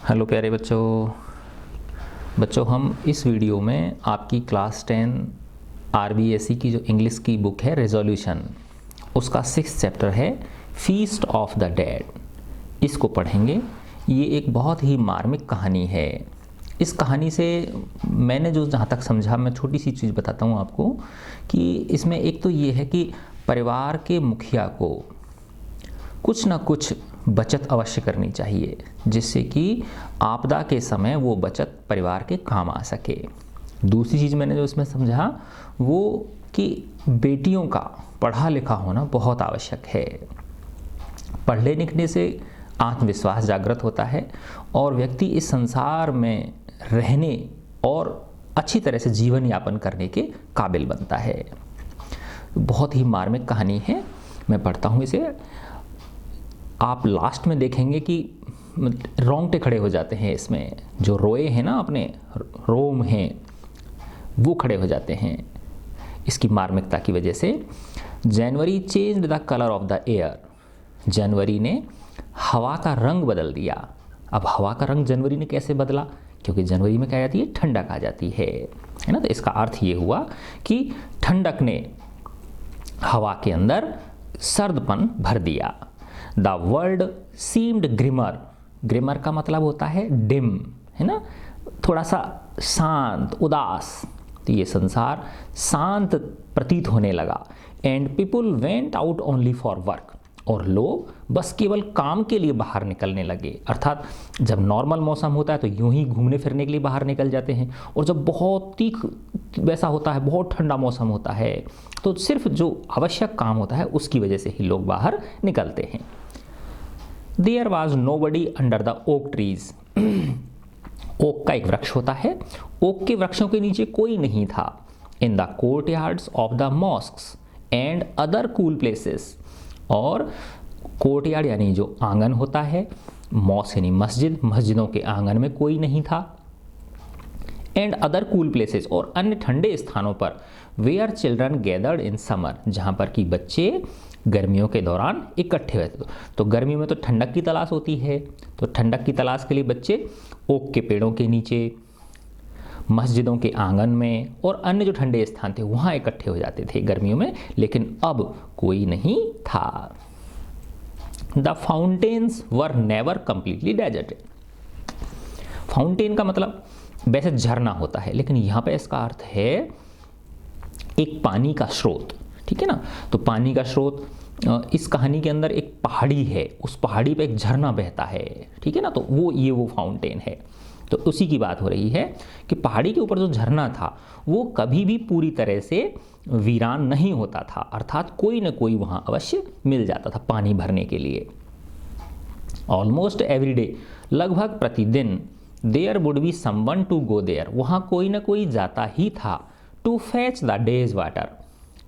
Hello प्यारे बच्चों हम इस वीडियो में आपकी क्लास 10 आरबीएसई की जो इंग्लिश की बुक है रेजोल्यूशन, उसका 6th चैप्टर है फीस्ट ऑफ द डेड। इसको पढ़ेंगे। ये एक बहुत ही मार्मिक कहानी है। इस कहानी से मैंने जो जहाँ तक समझा, मैं छोटी सी चीज़ बताता हूँ आपको कि इसमें एक तो ये है कि परिवार के मुखिया को कुछ ना कुछ बचत अवश्य करनी चाहिए, जिससे कि आपदा के समय वो बचत परिवार के काम आ सके। दूसरी चीज़ मैंने जो इसमें समझा वो कि बेटियों का पढ़ा लिखा होना बहुत आवश्यक है। पढ़ने लिखने से आत्मविश्वास जागृत होता है और व्यक्ति इस संसार में रहने और अच्छी तरह से जीवन यापन करने के काबिल बनता है। बहुत ही मार्मिक कहानी है। मैं पढ़ता हूँ इसे। आप लास्ट में देखेंगे कि रोंगटे खड़े हो जाते हैं। इसमें जो रोए हैं ना, अपने रोम हैं, वो खड़े हो जाते हैं इसकी मार्मिकता की वजह से। January changed the colour of the air. जनवरी ने हवा का रंग बदल दिया। अब हवा का रंग जनवरी ने कैसे बदला? क्योंकि जनवरी में क्या आ जाती है? ठंडक आ जाती है ना। तो इसका अर्थ ये हुआ कि ठंडक ने हवा के अंदर सर्दपन भर दिया। The world seemed grimmer. Grimmer का मतलब होता है डिम, है ना, थोड़ा सा शांत, उदास। तो ये संसार शांत प्रतीत होने लगा। And people went out only for work. और लोग बस केवल काम के लिए बाहर निकलने लगे। अर्थात जब नॉर्मल मौसम होता है तो यूं ही घूमने फिरने के लिए बाहर निकल जाते हैं, और जब बहुत तीख वैसा होता है, बहुत ठंडा मौसम होता है, तो सिर्फ जो आवश्यक काम होता है उसकी वजह से ही लोग बाहर निकलते हैं। There was nobody under the oak trees. Oak का एक वृक्ष होता है। ओक के वृक्षों के नीचे कोई नहीं था। In the courtyards of the mosques and other cool places. और कोर्टयार्ड यानी जो आंगन होता है, मॉस्क यानी मस्जिद, मस्जिदों के आंगन में कोई नहीं था। एंड अदर कूल प्लेसेस, और अन्य ठंडे स्थानों पर, where children gathered in summer, जहाँ पर कि बच्चे गर्मियों के दौरान इकट्ठे हुए थे। तो गर्मियों में तो ठंडक की तलाश होती है, तो ठंडक की तलाश के लिए बच्चे ओक के पेड़ों के नीचे, मस्जिदों के आंगन में और अन्य जो ठंडे स्थान थे वहाँ इकट्ठे हो जाते थे गर्मियों में। लेकिन अब कोई नहीं था। The fountains were never completely deserted. Fountain का मतलब वैसे झरना होता है, लेकिन यहाँ पे इसका अर्थ है एक पानी का स्रोत, ठीक है ना। तो पानी का स्रोत इस कहानी के अंदर एक पहाड़ी है, उस पहाड़ी पे एक झरना बहता है, ठीक है ना। तो वो फाउंटेन है। तो उसी की बात हो रही है कि पहाड़ी के ऊपर जो झरना था वो कभी भी पूरी तरह से वीरान नहीं होता था। अर्थात कोई ना कोई वहाँ अवश्य मिल जाता था पानी भरने के लिए। ऑलमोस्ट एवरी डे, लगभग प्रतिदिन, there would be someone to go there, वहाँ कोई ना कोई जाता ही था। To fetch the day's water,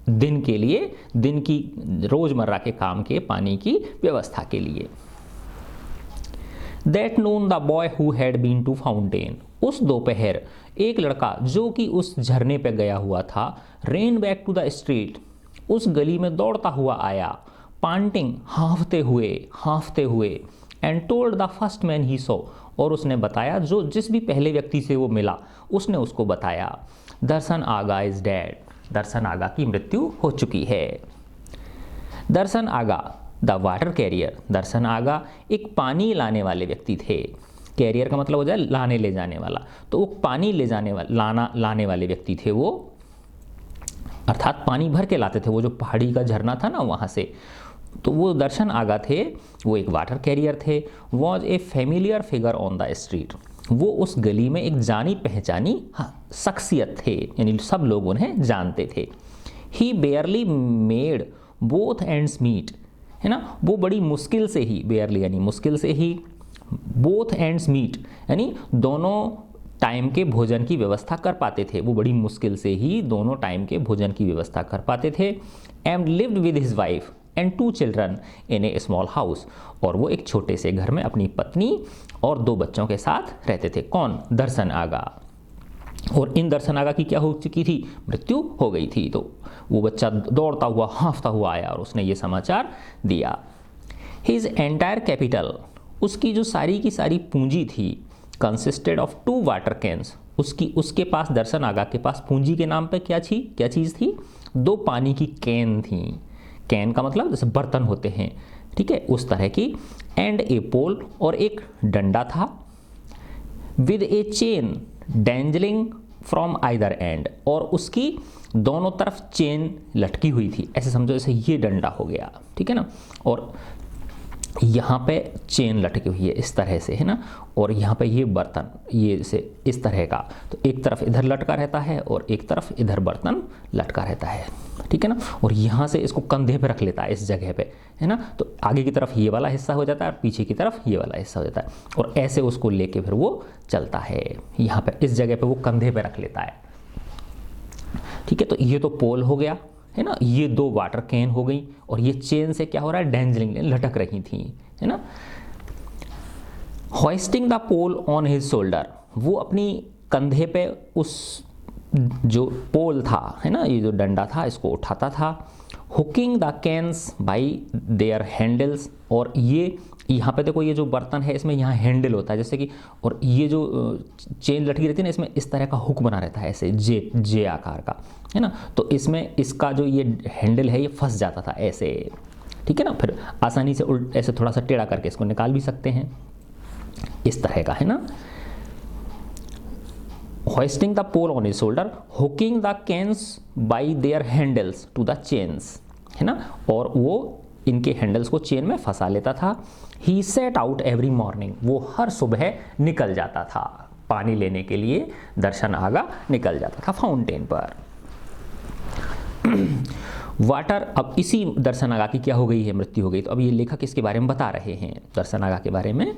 दिन के लिए, दिन की रोजमर्रा के काम के पानी की व्यवस्था के लिए। That noon the boy who had been to fountain, उस दोपहर एक लड़का जो कि उस झरने पर गया हुआ था, ran back to the street, उस गली में दौड़ता हुआ आया, पांटिंग, हांफते हुए, and told the first man he saw, और उसने बताया, जो जिस भी पहले व्यक्ति से वो मिला उसने उसको बताया, दर्शन आगा इज डेड, दर्शन आगा की मृत्यु हो चुकी है। दर्शन आगा द वाटर कैरियर, दर्शन आगा एक पानी लाने वाले व्यक्ति थे। कैरियर का मतलब हो जाए लाने ले जाने वाला, तो वो पानी ले जाने वाला, लाने वाले व्यक्ति थे वो, अर्थात पानी भर के लाते थे। वो जो पहाड़ी का झरना था ना वहाँ से, तो वो दर्शन आगा थे, वो एक वाटर कैरियर थे। Was a familiar figure on the street, वो उस गली में एक जानी पहचानी शख्सियत थे, यानी सब लोग उन्हें जानते थे। He barely made both ends meet, है ना, वो बड़ी मुश्किल से ही, बेयरली यानी मुश्किल से ही, बोथ एंड्स मीट यानी दोनों टाइम के भोजन की व्यवस्था कर पाते थे। वो बड़ी मुश्किल से ही दोनों टाइम के भोजन की व्यवस्था कर पाते थे। And lived with his wife and 2 children in A small house, और वो एक छोटे से घर में अपनी पत्नी और 2 बच्चों के साथ रहते थे। कौन? दर्शन आगा। और इन दर्शन आगा की क्या हो चुकी थी? मृत्यु हो गई थी। तो वो बच्चा दौड़ता हुआ, हाँफता हुआ आया और उसने ये समाचार दिया। हिज एंटायर कैपिटल, उसकी जो सारी की सारी पूंजी थी, कंसिस्टेड ऑफ 2 वाटर कैंस, उसके पास दर्शन आगा के पास पूंजी के नाम पे क्या चीज़ थी? 2 पानी की कैन थी। कैन का मतलब जैसे बर्तन होते हैं, ठीक है, उस तरह की। एंड ए पोल, और एक डंडा था। With a chain dangling from either end, और उसकी दोनों तरफ चेन लटकी हुई थी। ऐसे समझो जैसे ये डंडा हो गया, ठीक है ना, और यहाँ पे चेन लटकी हुई है इस तरह से, है ना, और यहाँ पे ये बर्तन, ये जैसे इस तरह का, तो एक तरफ इधर लटका रहता है और एक तरफ इधर बर्तन लटका रहता है, ठीक है ना। और यहाँ से इसको कंधे पे रख लेता है इस जगह पे, है ना, तो आगे की तरफ ये वाला हिस्सा हो जाता है और पीछे की तरफ ये वाला हिस्सा हो जाता है, और ऐसे उसको लेके फिर वो चलता है। यहाँ पे इस जगह पे वो कंधे पे रख लेता है, ठीक है। तो ये तो पोल हो गया, है ना, ये 2 वाटर कैन हो गई, और ये चेन से क्या हो रहा है? डैंजलिंग, लटक रही थी, है ना। Hoisting the pole on his shoulder, वो अपनी कंधे पे उस जो पोल था, है ना, ये जो डंडा था, इसको उठाता था। Hooking the cans by their handles, और ये यहाँ पे देखो, ये जो बर्तन है इसमें यहाँ हैंडल होता है जैसे कि, और ये जो चेन लटकी रहती है ना, इसमें इस तरह का हुक बना रहता है ऐसे जे आकार का, है ना, तो इसमें इसका जो ये हैंडल है ये फंस जाता था ऐसे, ठीक है ना। फिर आसानी से ऐसे थोड़ा सा टेढ़ा करके इसको निकाल भी सकते हैं, इस तरह का, है ना। Hoisting the pole on his shoulder, hooking the cans by their handles to the chains, है ना, और वो इनके हैंडल्स को चेन में फंसा लेता था। ही सेट आउट एवरी मॉर्निंग, वो हर सुबह निकल जाता था पानी लेने के लिए, दर्शन आगा निकल जाता था फाउंटेन पर। वाटर, अब इसी दर्शन आगा की क्या हो गई है? मृत्यु हो गई। तो अब ये लेखक इसके बारे में बता रहे हैं, दर्शन आगा के बारे में,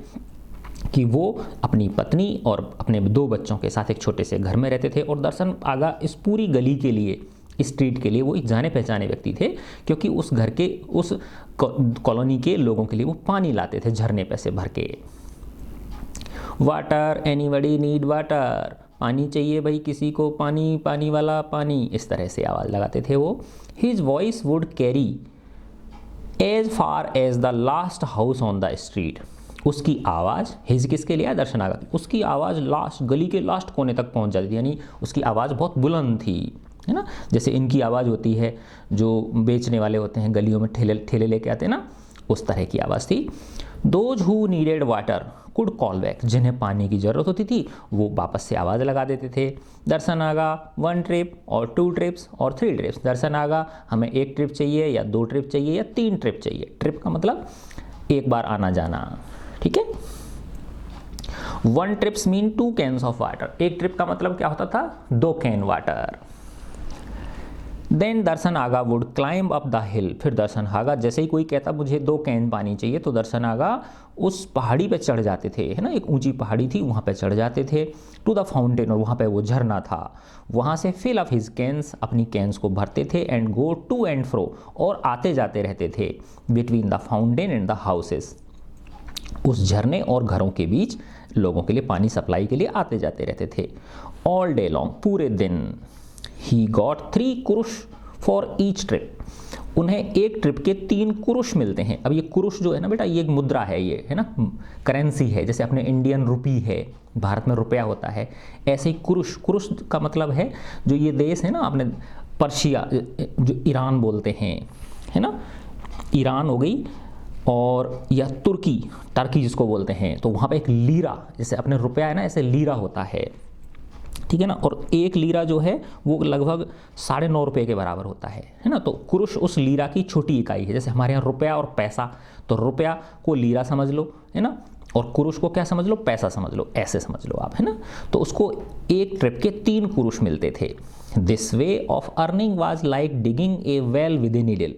कि वो अपनी पत्नी और अपने 2 बच्चों के साथ एक छोटे से घर में रहते थे, और दर्शन आगा इस पूरी गली के लिए, स्ट्रीट के लिए वो एक जाने पहचाने व्यक्ति थे, क्योंकि उस घर के, उस कॉलोनी के लोगों के लिए वो पानी लाते थे झरने पे से भर के। वाटर, एनीबडी नीड वाटर, पानी चाहिए भाई किसी को, पानी, पानी वाला पानी, इस तरह से आवाज़ लगाते थे वो। His voice would carry as far as the last house on the street, उसकी आवाज़, हिज किसके लिए? दर्शन आगा, उसकी आवाज़ लास्ट, गली के लास्ट कोने तक पहुंच जाती थी, यानी उसकी आवाज़ बहुत बुलंद थी, है ना। जैसे इनकी आवाज़ होती है जो बेचने वाले होते हैं गलियों में, ठेले लेके आते हैं ना, उस तरह की आवाज़ थी। Those who needed water could call back, जिन्हें पानी की ज़रूरत होती थी वो वापस से आवाज़ लगा देते थे। दर्शन आगा 1 ट्रिप और 2 ट्रिप्स और 3 ट्रिप्स, दर्शन आगा हमें 1 ट्रिप चाहिए या 2 ट्रिप चाहिए या 3 ट्रिप चाहिए। ट्रिप का मतलब एक बार आना जाना, ठीक है। 1 trips mean 2 cans of water, 1 trip का मतलब क्या होता था? 2 can water. Then Darshan Aga would climb up the hill, फिर दर्शन आगा जैसे ही कोई कहता मुझे 2 कैन पानी चाहिए, तो दर्शन आगा उस पहाड़ी पे चढ़ जाते थे, है ना, एक ऊंची पहाड़ी थी, वहाँ पे चढ़ जाते थे। टू द फाउंटेन, और वहाँ पे वो झरना था, वहाँ से फिल अप हिज कैन्स, अपनी कैन्स को भरते थे। And go to and fro, और आते जाते रहते थे। Between the fountain and the houses, उस झरने और घरों के बीच लोगों के लिए पानी सप्लाई के लिए आते जाते रहते थे। ऑल डे लॉन्ग, पूरे दिन। He got 3 Kurush for each trip, उन्हें एक ट्रिप के 3 कुरुश मिलते हैं। अब ये कुरुश जो है ना बेटा, ये एक मुद्रा है, ये है ना, करेंसी है, जैसे अपने इंडियन रुपी है, भारत में रुपया होता है, ऐसे ही कुरुश, कुरुश का मतलब है जो ये देश है ना, अपने पर्शिया, जो ईरान बोलते हैं, है ना, ईरान हो गई, और या टर्की जिसको बोलते हैं, तो वहाँ पे एक लीरा, जैसे अपने रुपया है ना, ऐसे लीरा होता है, ठीक है ना, और 1 लीरा जो है वो लगभग 9.5 रुपये के बराबर होता है ना। तो कुरुश उस लीरा की छोटी इकाई है, जैसे हमारे यहाँ रुपया और पैसा, तो रुपया को लीरा समझ लो, है ना, और कुरुश को क्या समझ लो? पैसा समझ लो, ऐसे समझ लो आप, है ना। तो उसको एक ट्रिप के 3 कुरुश मिलते थे। This way of earning was like digging A well with a needle,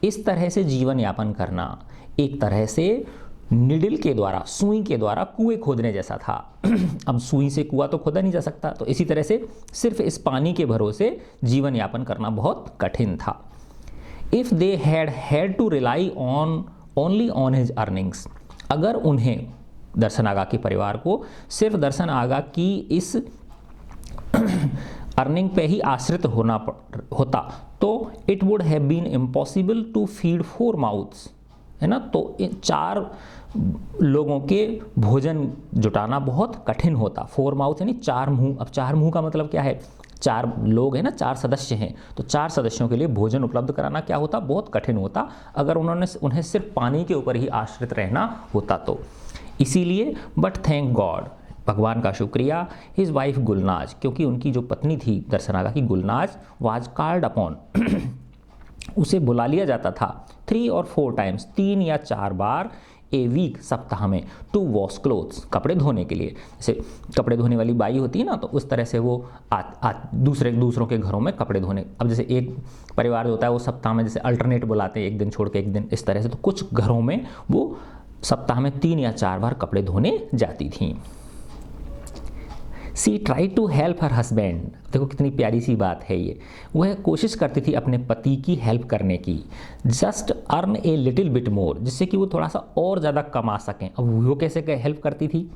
इस तरह से जीवन यापन करना एक तरह से निडल के द्वारा, सुई के द्वारा कुएं खोदने जैसा था। अब सुई से कुआं तो खोदा नहीं जा सकता, तो इसी तरह से सिर्फ इस पानी के भरोसे जीवन यापन करना बहुत कठिन था। If they had to rely on only on his earnings, अगर उन्हें, दर्शन आगा के परिवार को सिर्फ दर्शन आगा की इस अर्निंग पे ही आश्रित होता तो it would have been impossible to feed 4 mouths, है ना। तो 4 लोगों के भोजन जुटाना बहुत कठिन होता। 4 माउथ यानी 4 मुंह। अब 4 मुंह का मतलब क्या है, 4 लोग हैं ना, 4 सदस्य हैं, तो 4 सदस्यों के लिए भोजन उपलब्ध कराना क्या होता, बहुत कठिन होता, अगर उन्हें सिर्फ पानी के ऊपर ही आश्रित रहना होता तो। इसीलिए बट थैंक गॉड, भगवान का शुक्रिया, हिज वाइफ गुलनाज, क्योंकि उनकी जो पत्नी थी दर्शनागा की गुलनाज, वाज कॉल्ड अपॉन उसे बुला लिया जाता था 3 और 4 टाइम्स, 3 या 4 बार, ए वीक सप्ताह में, टू वॉश क्लोथ्स कपड़े धोने के लिए। जैसे कपड़े धोने वाली बाई होती है ना, तो उस तरह से वो दूसरों के घरों में कपड़े धोने। अब जैसे एक परिवार जो होता है वो सप्ताह में जैसे अल्टरनेट बुलाते हैं, एक दिन छोड़ के एक दिन, इस तरह से। तो कुछ घरों में वो सप्ताह में 3 या 4 बार कपड़े धोने जाती थीं। She try to help her husband, देखो कितनी प्यारी सी बात है ये, वह कोशिश करती थी अपने पति की हेल्प करने की, just earn a little bit more, जिससे कि वो थोड़ा सा और ज़्यादा कमा सकें। अब वो कैसे हेल्प करती थी,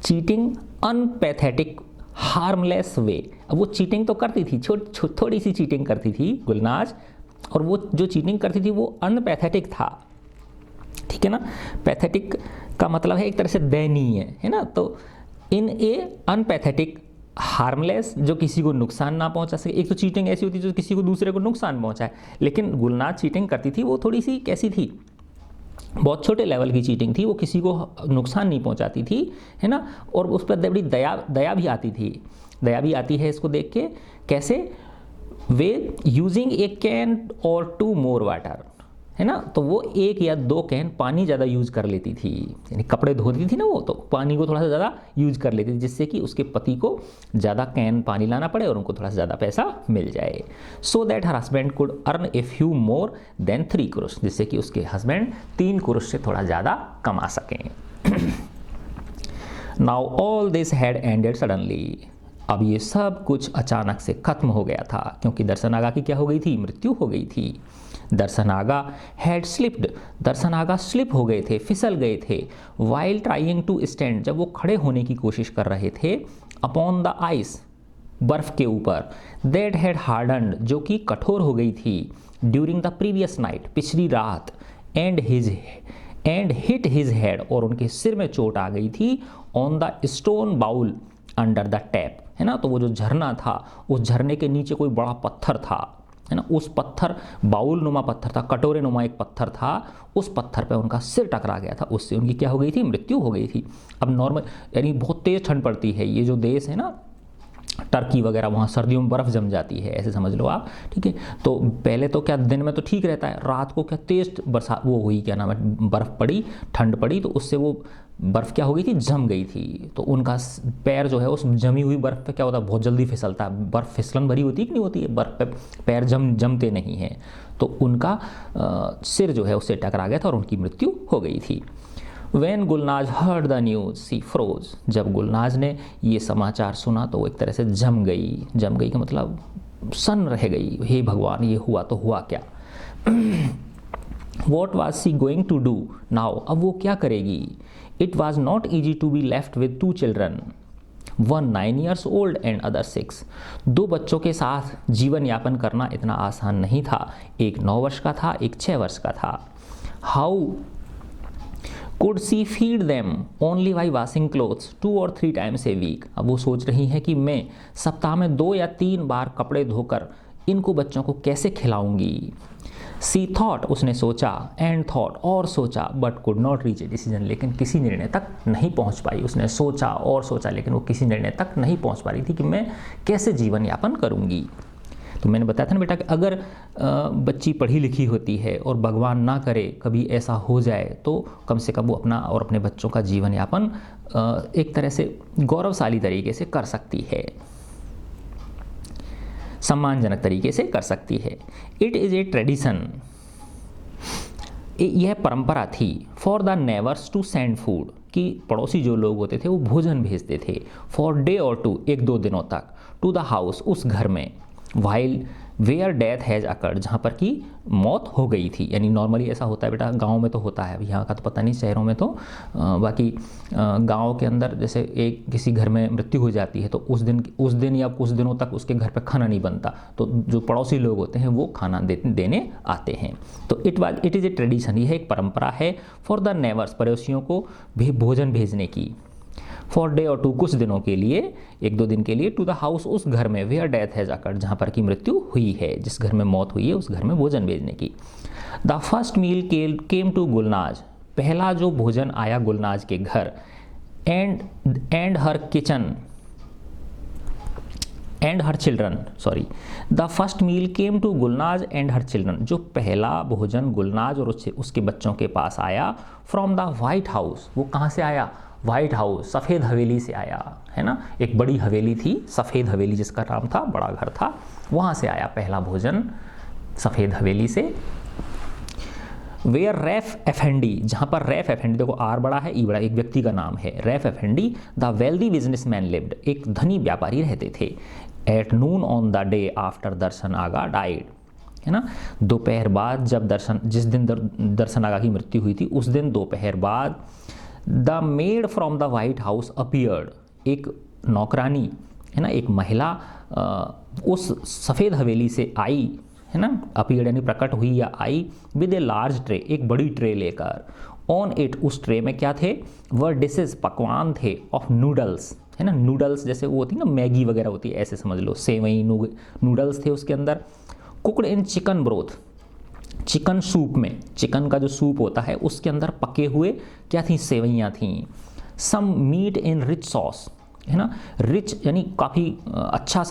चीटिंग अनपैथेटिक हार्मलेस वे। अब वो चीटिंग तो करती थी, थोड़ी सी चीटिंग करती थी गुलनाज, और वो जो चीटिंग करती थी वो अनपैथेटिक था, ठीक है ना। पैथेटिक का मतलब है एक तरह से दयनीय, है ना। तो इन ए अनपैथेटिक हार्मलेस, जो किसी को नुकसान ना पहुंचा सके। एक तो चीटिंग ऐसी होती है जो किसी को दूसरे को नुकसान पहुंचाए, लेकिन गुलनाज चीटिंग करती थी वो थोड़ी सी कैसी थी, बहुत छोटे लेवल की चीटिंग थी, वो किसी को नुकसान नहीं पहुंचाती थी, है ना। और उस पर बड़ी दया भी आती थी, दया भी आती है इसको देख के। कैसे, वे यूजिंग ए कैन और 2 मोर वाटर, है ना। तो वो 1 या 2 कैन पानी ज़्यादा यूज कर लेती थी, यानी कपड़े धोती थी ना वो, तो पानी को थोड़ा सा ज़्यादा यूज कर लेती थी, जिससे कि उसके पति को ज़्यादा कैन पानी लाना पड़े और उनको थोड़ा सा ज़्यादा पैसा मिल जाए। So that her husband could earn a few more than 3 कुरुश, जिससे कि उसके हस्बैंड 3 कुरुश से थोड़ा ज़्यादा कमा सकें। Now all this had ended suddenly, अब ये सब कुछ अचानक से खत्म हो गया था, क्योंकि दर्शनागा की क्या हो गई थी, मृत्यु हो गई थी। दर्शनागा हैड स्लिप्ड, दर्शनागा स्लिप हो गए थे, फिसल गए थे। वाइल ट्राइंग टू स्टैंड, जब वो खड़े होने की कोशिश कर रहे थे, अपॉन द आइस, बर्फ के ऊपर, दैट हैड हार्डन्ड, जो कि कठोर हो गई थी, ड्यूरिंग द प्रीवियस नाइट, पिछली रात, एंड हिट हिज हेड, और उनके सिर में चोट आ गई थी, on the stone bowl under the tap, है ना। तो वो जो झरना था, उस झरने के नीचे कोई बड़ा पत्थर था, है ना। उस पत्थर, बाउल नुमा पत्थर था, कटोरे नुमा एक पत्थर था, उस पत्थर पे उनका सिर टकरा गया था, उससे उनकी क्या हो गई थी, मृत्यु हो गई थी। अब नॉर्मल यानी बहुत तेज ठंड पड़ती है, ये जो देश है ना टर्की वगैरह, वहाँ सर्दियों में बर्फ़ जम जाती है, ऐसे समझ लो आप, ठीक है। तो पहले तो क्या दिन में तो ठीक रहता है, रात को क्या तेज बरसात वो हुई, क्या नाम है, बर्फ़ पड़ी, ठंड पड़ी, तो उससे वो बर्फ़ क्या हो गई थी, जम गई थी। तो उनका पैर जो है उस जमी हुई बर्फ़ पे क्या होता है, बहुत जल्दी फिसलता है, बर्फ़ फिसलन भरी होती है कि नहीं होती है, बर्फ़ पे पैर जमते नहीं हैं, तो उनका सिर जो है उससे टकरा गया था और उनकी मृत्यु हो गई थी। When Gulnaz heard the news she froze, जब गुलनाज ने ये समाचार सुना तो वो एक तरह से जम गई का मतलब सन रह गई, हे भगवान ये हुआ तो हुआ क्या। What was she going to do now, अब वो क्या करेगी। It was not easy to be left with 2 children, one 9 years old and other 6, 2 बच्चों के साथ जीवन यापन करना इतना आसान नहीं था, एक 9 वर्ष का था, एक 6 वर्ष का था। How could she feed them only by washing clothes 2 or 3 times a week, अब वो सोच रही हैं कि मैं सप्ताह में 2 या 3 बार कपड़े धोकर इनको बच्चों को कैसे खिलाऊंगी। सी थॉट, उसने सोचा, एंड थॉट, और सोचा, but could not reach a decision, लेकिन किसी निर्णय तक नहीं पहुंच पाई। उसने सोचा और सोचा, लेकिन वो किसी निर्णय तक नहीं पहुंच पा रही थी कि मैं कैसे जीवन यापन करूंगी। तो मैंने बताया था ना बेटा कि अगर बच्ची पढ़ी लिखी होती है और भगवान ना करे कभी ऐसा हो जाए, तो कम से कम वो अपना और अपने बच्चों का जीवन यापन एक तरह से गौरवशाली तरीके से कर सकती है, सम्मानजनक तरीके से कर सकती है। इट इज़ ए ट्रेडिशन, यह परंपरा थी, for the neighbours to send food, कि पड़ोसी जो लोग होते थे वो भोजन भेजते थे, फॉर डे और 2, 1-2 दिनों तक, टू द हाउस, उस घर में, while where death has occurred, जहाँ पर कि मौत हो गई थी। यानी नॉर्मली ऐसा होता है बेटा, गांव में तो होता है, यहाँ का तो पता नहीं शहरों में तो बाकी गांव के अंदर जैसे एक किसी घर में मृत्यु हो जाती है तो उस दिन या कुछ दिनों तक उसके घर पे खाना नहीं बनता, तो जो पड़ोसी लोग होते हैं वो खाना देने आते हैं। तो इट इज़ ए ट्रेडिशन, यह एक परंपरा है फॉर द नेबर्स, पड़ोसियों को भी भोजन भेजने की। फॉर डे और टू, कुछ दिनों के लिए, 1-2 दिन के लिए, टू द हाउस, उस घर में, वेयर डेथ हैज़ अकर्ड, जहाँ पर की मृत्यु हुई है, जिस घर में मौत हुई है उस घर में भोजन भेजने की। The first meal came to Gulnaz, पहला जो भोजन आया गुलनाज के घर। And her kitchen and her children, sorry, the first meal came to Gulnaz and her children, जो पहला भोजन गुलनाज और उसके बच्चों के पास आया। फ्रॉम द वाइट हाउस, वो कहाँ से आया? वाइट हाउस, सफ़ेद हवेली से आया, है ना। एक बड़ी हवेली थी, सफ़ेद हवेली जिसका नाम था, बड़ा घर था, वहाँ से आया पहला भोजन, सफ़ेद हवेली से। वेयर रैफ एफेंडी, जहाँ पर रैफ एफेंडी, देखो आर बड़ा है ई बड़ा, एक व्यक्ति का नाम है Raif Effendi, the wealthy businessman lived, एक धनी व्यापारी रहते थे। At noon on the day after Darshan Aga died, है ना। दोपहर बाद जब जिस दिन दर्शन आगा की मृत्यु हुई थी उस दिन दोपहर बाद, the made from the white house appeared, एक नौकरानी, है ना, एक महिला उस सफ़ेद हवेली से आई, है ना, अपीयर्ड यानी प्रकट हुई या आई, विद ए लार्ज ट्रे, एक बड़ी ट्रे लेकर। ऑन इट, उस ट्रे में क्या थे? वह डिशेज, पकवान थे, ऑफ नूडल्स, है ना, नूडल्स जैसे वो होती है ना, मैगी वगैरह होती है, ऐसे समझ लो, सेवई नूडल्स थे उसके अंदर। Cooked in chicken broth, chicken soup में, चिकन का जो सूप होता है उसके अंदर पके हुए क्या थी? सेवइयाँ थीं। सम मीट इन रिच सॉस, है ना, रिच यानी काफ़ी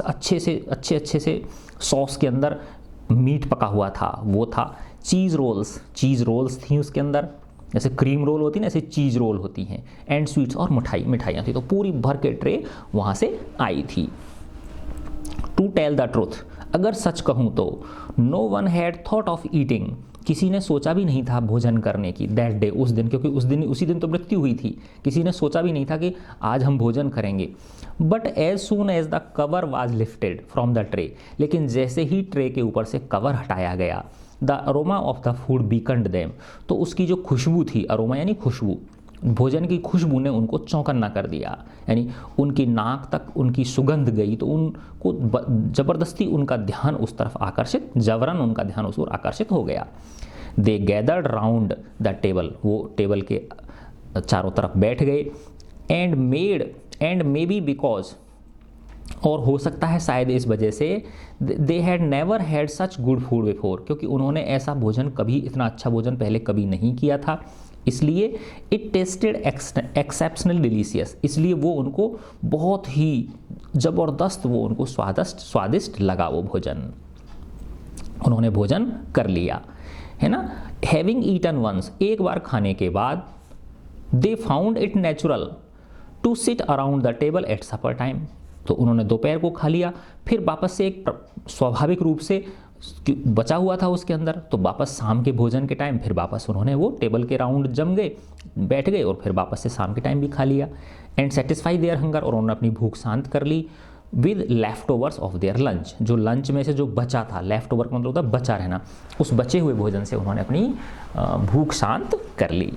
अच्छे से सॉस के अंदर मीट पका हुआ था, वो था। चीज़ रोल्स थी उसके अंदर, जैसे क्रीम रोल होती है ना, ऐसे चीज़ रोल होती हैं। एंड स्वीट्स, और मिठाइयाँ थी, तो पूरी भर के ट्रे वहाँ से आई थी। टू टेल द ट्रूथ, अगर सच कहूँ तो, no one had thought of eating, किसी ने सोचा भी नहीं था भोजन करने की, दैट डे, उस दिन, क्योंकि उसी दिन तो मृत्यु हुई थी, किसी ने सोचा भी नहीं था कि आज हम भोजन करेंगे। But as soon as the cover was lifted from the tray, लेकिन जैसे ही ट्रे के ऊपर से कवर हटाया गया, the aroma of the food beckoned them, तो उसकी जो खुशबू थी, अरोमा यानी खुशबू, भोजन की खुशबू ने उनको चौंकन्ना कर दिया, यानी उनकी नाक तक उनकी सुगंध गई, तो उनको ज़बरदस्ती उनका ध्यान उस तरफ आकर्षित, जबरन उनका ध्यान उस ओर आकर्षित हो गया। दे गैदर्ड राउंड द टेबल, वो टेबल के चारों तरफ बैठ गए। एंड मे बी बिकॉज, और हो सकता है शायद इस वजह से, they had never had such good food before, क्योंकि उन्होंने ऐसा भोजन कभी, इतना अच्छा भोजन पहले कभी नहीं किया था, इसलिए इट टेस्टेड एक्सेप्शनल डिलीशियस, इसलिए वो उनको बहुत ही ज़बरदस्त, वो उनको स्वादिष्ट लगा वो भोजन, उन्होंने भोजन कर लिया, है ना। हैविंग ईटन वंस, एक बार खाने के बाद, they found it natural to sit around the table at supper time, तो उन्होंने दोपहर को खा लिया, फिर वापस से एक स्वाभाविक रूप से बचा हुआ था उसके अंदर, तो वापस शाम के भोजन के टाइम फिर वापस उन्होंने वो टेबल के राउंड जम गए, बैठ गए, और फिर वापस से शाम के टाइम भी खा लिया। एंड सेटिस्फाई देयर हंगर, और उन्होंने अपनी भूख शांत कर ली। With leftovers of their lunch, जो लंच में से जो बचा था, लेफ्ट ओवर का मतलब होता है बचा रहना, उस बचे हुए भोजन से उन्होंने अपनी भूख शांत कर ली।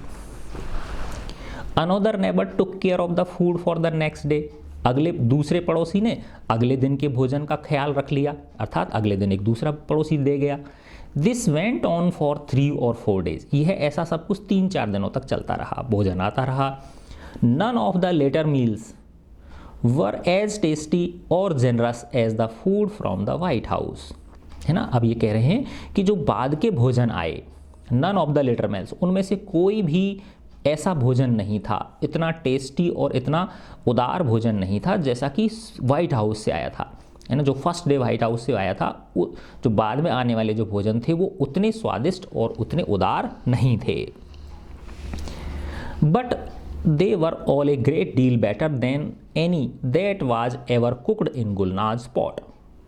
Another neighbour took care of the food for the next day, दूसरे पड़ोसी ने अगले दिन के भोजन का ख्याल रख लिया, अर्थात अगले दिन एक दूसरा पड़ोसी दे गया। This went on for 3 or 4 days, यह ऐसा सब कुछ 3-4 दिनों तक चलता रहा, भोजन आता रहा। None of the later meals were as tasty और generous as the food from the white House, है ना। अब ये कह रहे हैं कि जो बाद के भोजन आए, none of the later meals, उनमें से कोई भी ऐसा भोजन नहीं था, इतना टेस्टी और इतना उदार भोजन नहीं था जैसा कि वाइट हाउस से आया था, है ना। जो फर्स्ट डे वाइट हाउस से आया था, जो बाद में आने वाले जो भोजन थे वो उतने स्वादिष्ट और उतने उदार नहीं थे। But they were all a great deal better than any that was ever cooked in Gulnaz pot,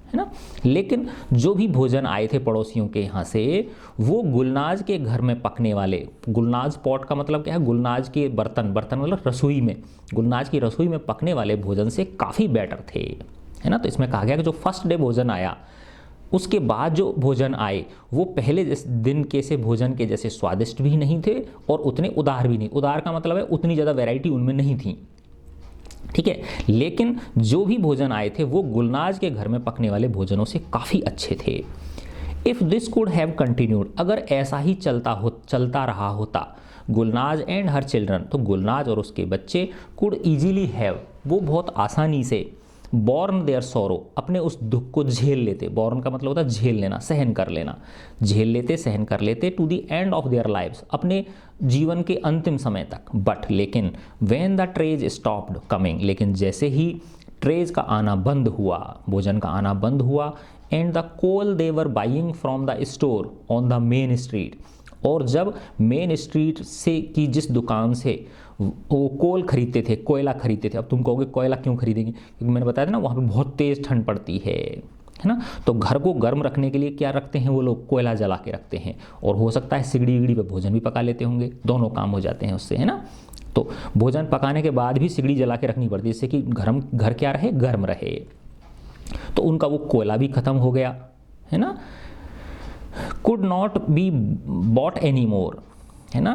है ना। लेकिन जो भी भोजन आए थे पड़ोसियों के यहाँ से, वो गुलनाज के घर में पकने वाले, गुलनाज पॉट का मतलब क्या है, गुलनाज के बर्तन मतलब रसोई में, गुलनाज की रसोई में पकने वाले भोजन से काफ़ी बेटर थे, है ना। तो इसमें कहा गया कि जो फर्स्ट डे भोजन आया उसके बाद जो भोजन आए वो पहले दिन के से भोजन के जैसे स्वादिष्ट भी नहीं थे और उतने उदार भी नहीं। उदार का मतलब है उतनी ज़्यादा वैरायटी उनमें नहीं थी, ठीक है। लेकिन जो भी भोजन आए थे वो गुलनाज के घर में पकने वाले भोजनों से काफ़ी अच्छे थे। If this could have continued, अगर ऐसा ही चलता रहा होता, गुलनाज एंड हर चिल्ड्रन, तो गुलनाज और उसके बच्चे कुड ईजीली हैव, वो बहुत आसानी से बॉर्न देयर सोरो, अपने उस दुख को झेल लेते। बॉर्न का मतलब होता है झेल लेना, सहन कर लेना, झेल लेते, सहन कर लेते, to the end of their lives, अपने जीवन के अंतिम समय तक। बट लेकिन when the trays stopped coming, लेकिन जैसे ही ट्रेज का आना बंद हुआ, भोजन का आना बंद हुआ, and the coal they were buying from the store on the main street, और जब मेन स्ट्रीट से की जिस दुकान से वो कोल खरीदते थे, कोयला खरीदते थे। अब तुम कहोगे कोयला क्यों खरीदेंगे, क्योंकि मैंने बताया था ना वहाँ पे बहुत तेज़ ठंड पड़ती है ना, तो घर को गर्म रखने के लिए क्या रखते हैं वो लोग, कोयला जला के रखते हैं। और हो सकता है सिगड़ी विगड़ी पे भोजन भी पका लेते होंगे, दोनों काम हो जाते हैं उससे, है ना। तो भोजन पकाने के बाद भी सिगड़ी जला के रखनी पड़ती है, जिससे कि घर क्या रहे, गर्म रहे। तो उनका वो कोयला भी ख़त्म हो गया, है ना। Could not be bought any more, है ना,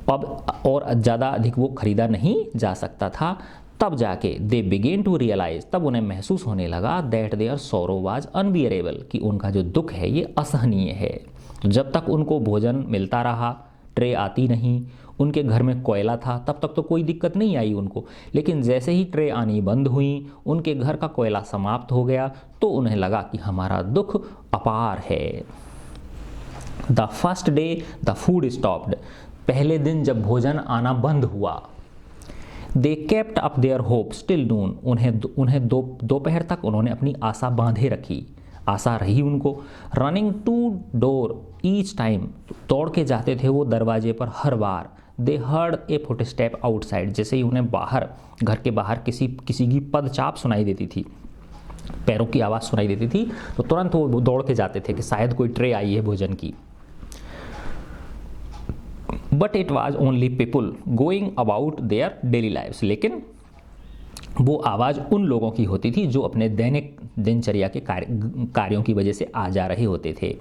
अब और ज़्यादा अधिक वो खरीदा नहीं जा सकता था। तब जाके दे बिगेन टू रियलाइज, तब उन्हें महसूस होने लगा दैट देयर सोरो वाज अनबियरेबल, कि उनका जो दुख है ये असहनीय है। तो जब तक उनको भोजन मिलता रहा, ट्रे आती नहीं, उनके घर में कोयला था, तब तक तो कोई दिक्कत नहीं आई उनको। लेकिन जैसे ही ट्रे आनी बंद हुई, उनके घर का कोयला समाप्त हो गया, तो उन्हें लगा कि हमारा दुख अपार है। The first day the food stopped, पहले दिन जब भोजन आना बंद हुआ, they kept up their hope still noon, उन्हें दोपहर तक उन्होंने अपनी आशा बांधे रखी, आशा रही उनको। Running to door each time, दौड़ के जाते थे वो दरवाजे पर हर बार। They heard a footstep outside, जैसे ही उन्हें बाहर, घर के बाहर किसी की पदचाप सुनाई देती थी, पैरों की आवाज़ सुनाई देती थी, तो तुरंत वो दौड़ के जाते थे कि शायद कोई ट्रे आई है भोजन की। But it was only people going about their daily lifes, लेकिन वो आवाज़ उन लोगों की होती थी जो अपने दैनिक दिनचर्या के कार्यों की वजह से आ जा रहे होते थे।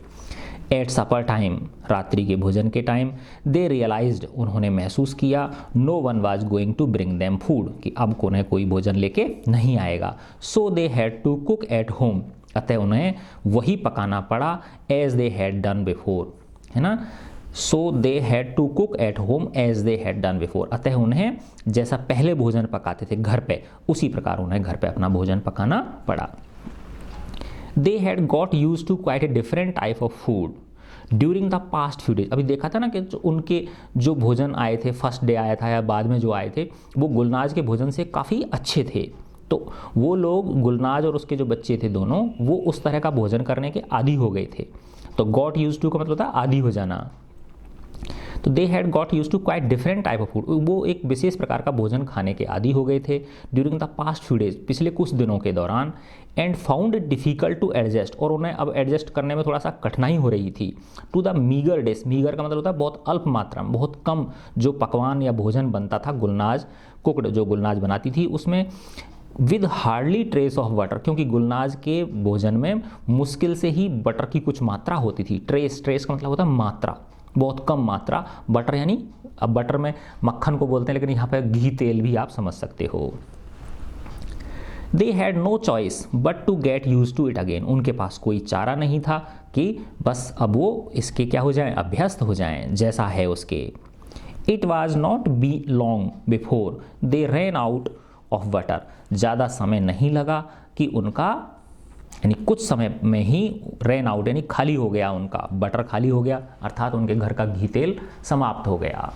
एट सपर टाइम, रात्रि के भोजन के टाइम, दे रियलाइज्ड, उन्होंने महसूस किया, no one was going to bring them food, कि अब उन्हें कोई भोजन लेके नहीं आएगा। So they had to cook at home, अतः उन्हें वही पकाना पड़ा, as they had done before, है ना। So they had to cook at home as they had done before, अतः उन्हें जैसा पहले भोजन पकाते थे घर पे, उसी प्रकार उन्हें घर पे अपना भोजन पकाना पड़ा। They had got used to quite a different type of food during the past few days. अभी देखा था ना कि उनके जो भोजन आए थे, फर्स्ट डे आया था या बाद में जो आए थे, वो गुलनाज के भोजन से काफ़ी अच्छे थे। तो वो लोग, गुलनाज और उसके जो बच्चे थे दोनों, वो उस तरह का भोजन करने के आदी हो गए थे। तो गॉट यूज टू का मतलब होता है आदी हो जाना। तो they had got used to quite different type of food, वो एक विशेष प्रकार का भोजन खाने के आदी हो गए थे during the past few days, पिछले कुछ दिनों के दौरान। And found it difficult to adjust, और उन्हें अब एडजस्ट करने में थोड़ा सा कठिनाई हो रही थी। To the meagre dish, meagre का मतलब होता है बहुत अल्प मात्रा में, बहुत कम जो पकवान या भोजन बनता था गुलनाज कुकड, जो गुलनाज बनाती थी उसमें, with hardly trace of butter, क्योंकि गुलनाज के भोजन में मुश्किल से ही बटर की कुछ मात्रा होती थी। ट्रेस का मतलब होता है मात्रा, बहुत कम मात्रा। बटर यानी, अब बटर में मक्खन को बोलते हैं, लेकिन यहाँ पे घी तेल भी आप समझ सकते हो। They had no choice but to get used to it again, उनके पास कोई चारा नहीं था कि बस अब वो इसके क्या हो जाएं, अभ्यस्त हो जाएं जैसा है उसके। It was not be long before they ran out of butter, ज़्यादा समय नहीं लगा कि उनका, यानी कुछ समय में ही रैन आउट यानी खाली हो गया, उनका बटर खाली हो गया, अर्थात उनके घर का घी तेल समाप्त हो गया।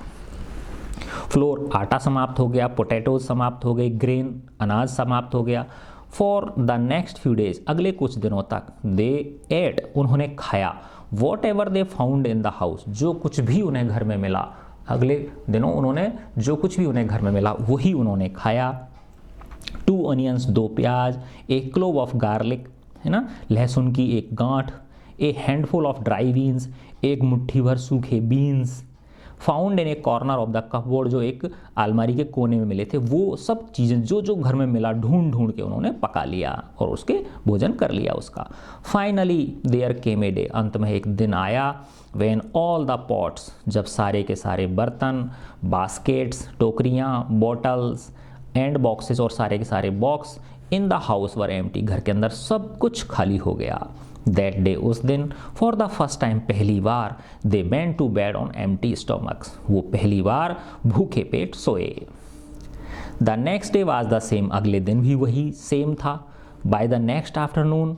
फ्लोर आटा समाप्त हो गया, पोटैटोज समाप्त हो गए, ग्रेन अनाज समाप्त हो गया। For the next few days, अगले कुछ दिनों तक, दे एट, उन्होंने खाया, what ever they found in the house, जो कुछ भी उन्हें घर में मिला, अगले दिनों उन्होंने जो कुछ भी उन्हें घर में मिला वही उन्होंने खाया। 2 अनियंस, 2 प्याज, ए क्लोव ऑफ गार्लिक, है ना, लहसुन की एक गांठ, ए हैंडफुल ऑफ ड्राई बीन्स, एक मुट्ठी भर सूखे beans, found in A corner of the cupboard, जो एक अलमारी के कोने में मिले थे, वो सब चीज़ें जो जो घर में मिला ढूंढ ढूंढ के उन्होंने पका लिया और उसके भोजन कर लिया उसका। Finally there came a day, अंत में एक दिन आया, व्हेन ऑल द पॉट्स, जब सारे के सारे बर्तन, बास्केट्स, टोकरियाँ, बॉटल्स एंड बॉक्सेस, और सारे के सारे box in the house were empty, घर के अंदर सब कुछ खाली हो गया। दैट डे, उस दिन, फॉर द फर्स्ट टाइम, पहली बार, they went to bed on empty stomachs, वो पहली बार भूखे पेट सोए। The next day was the same, अगले दिन भी वही सेम था। बाय द नेक्स्ट आफ्टरनून,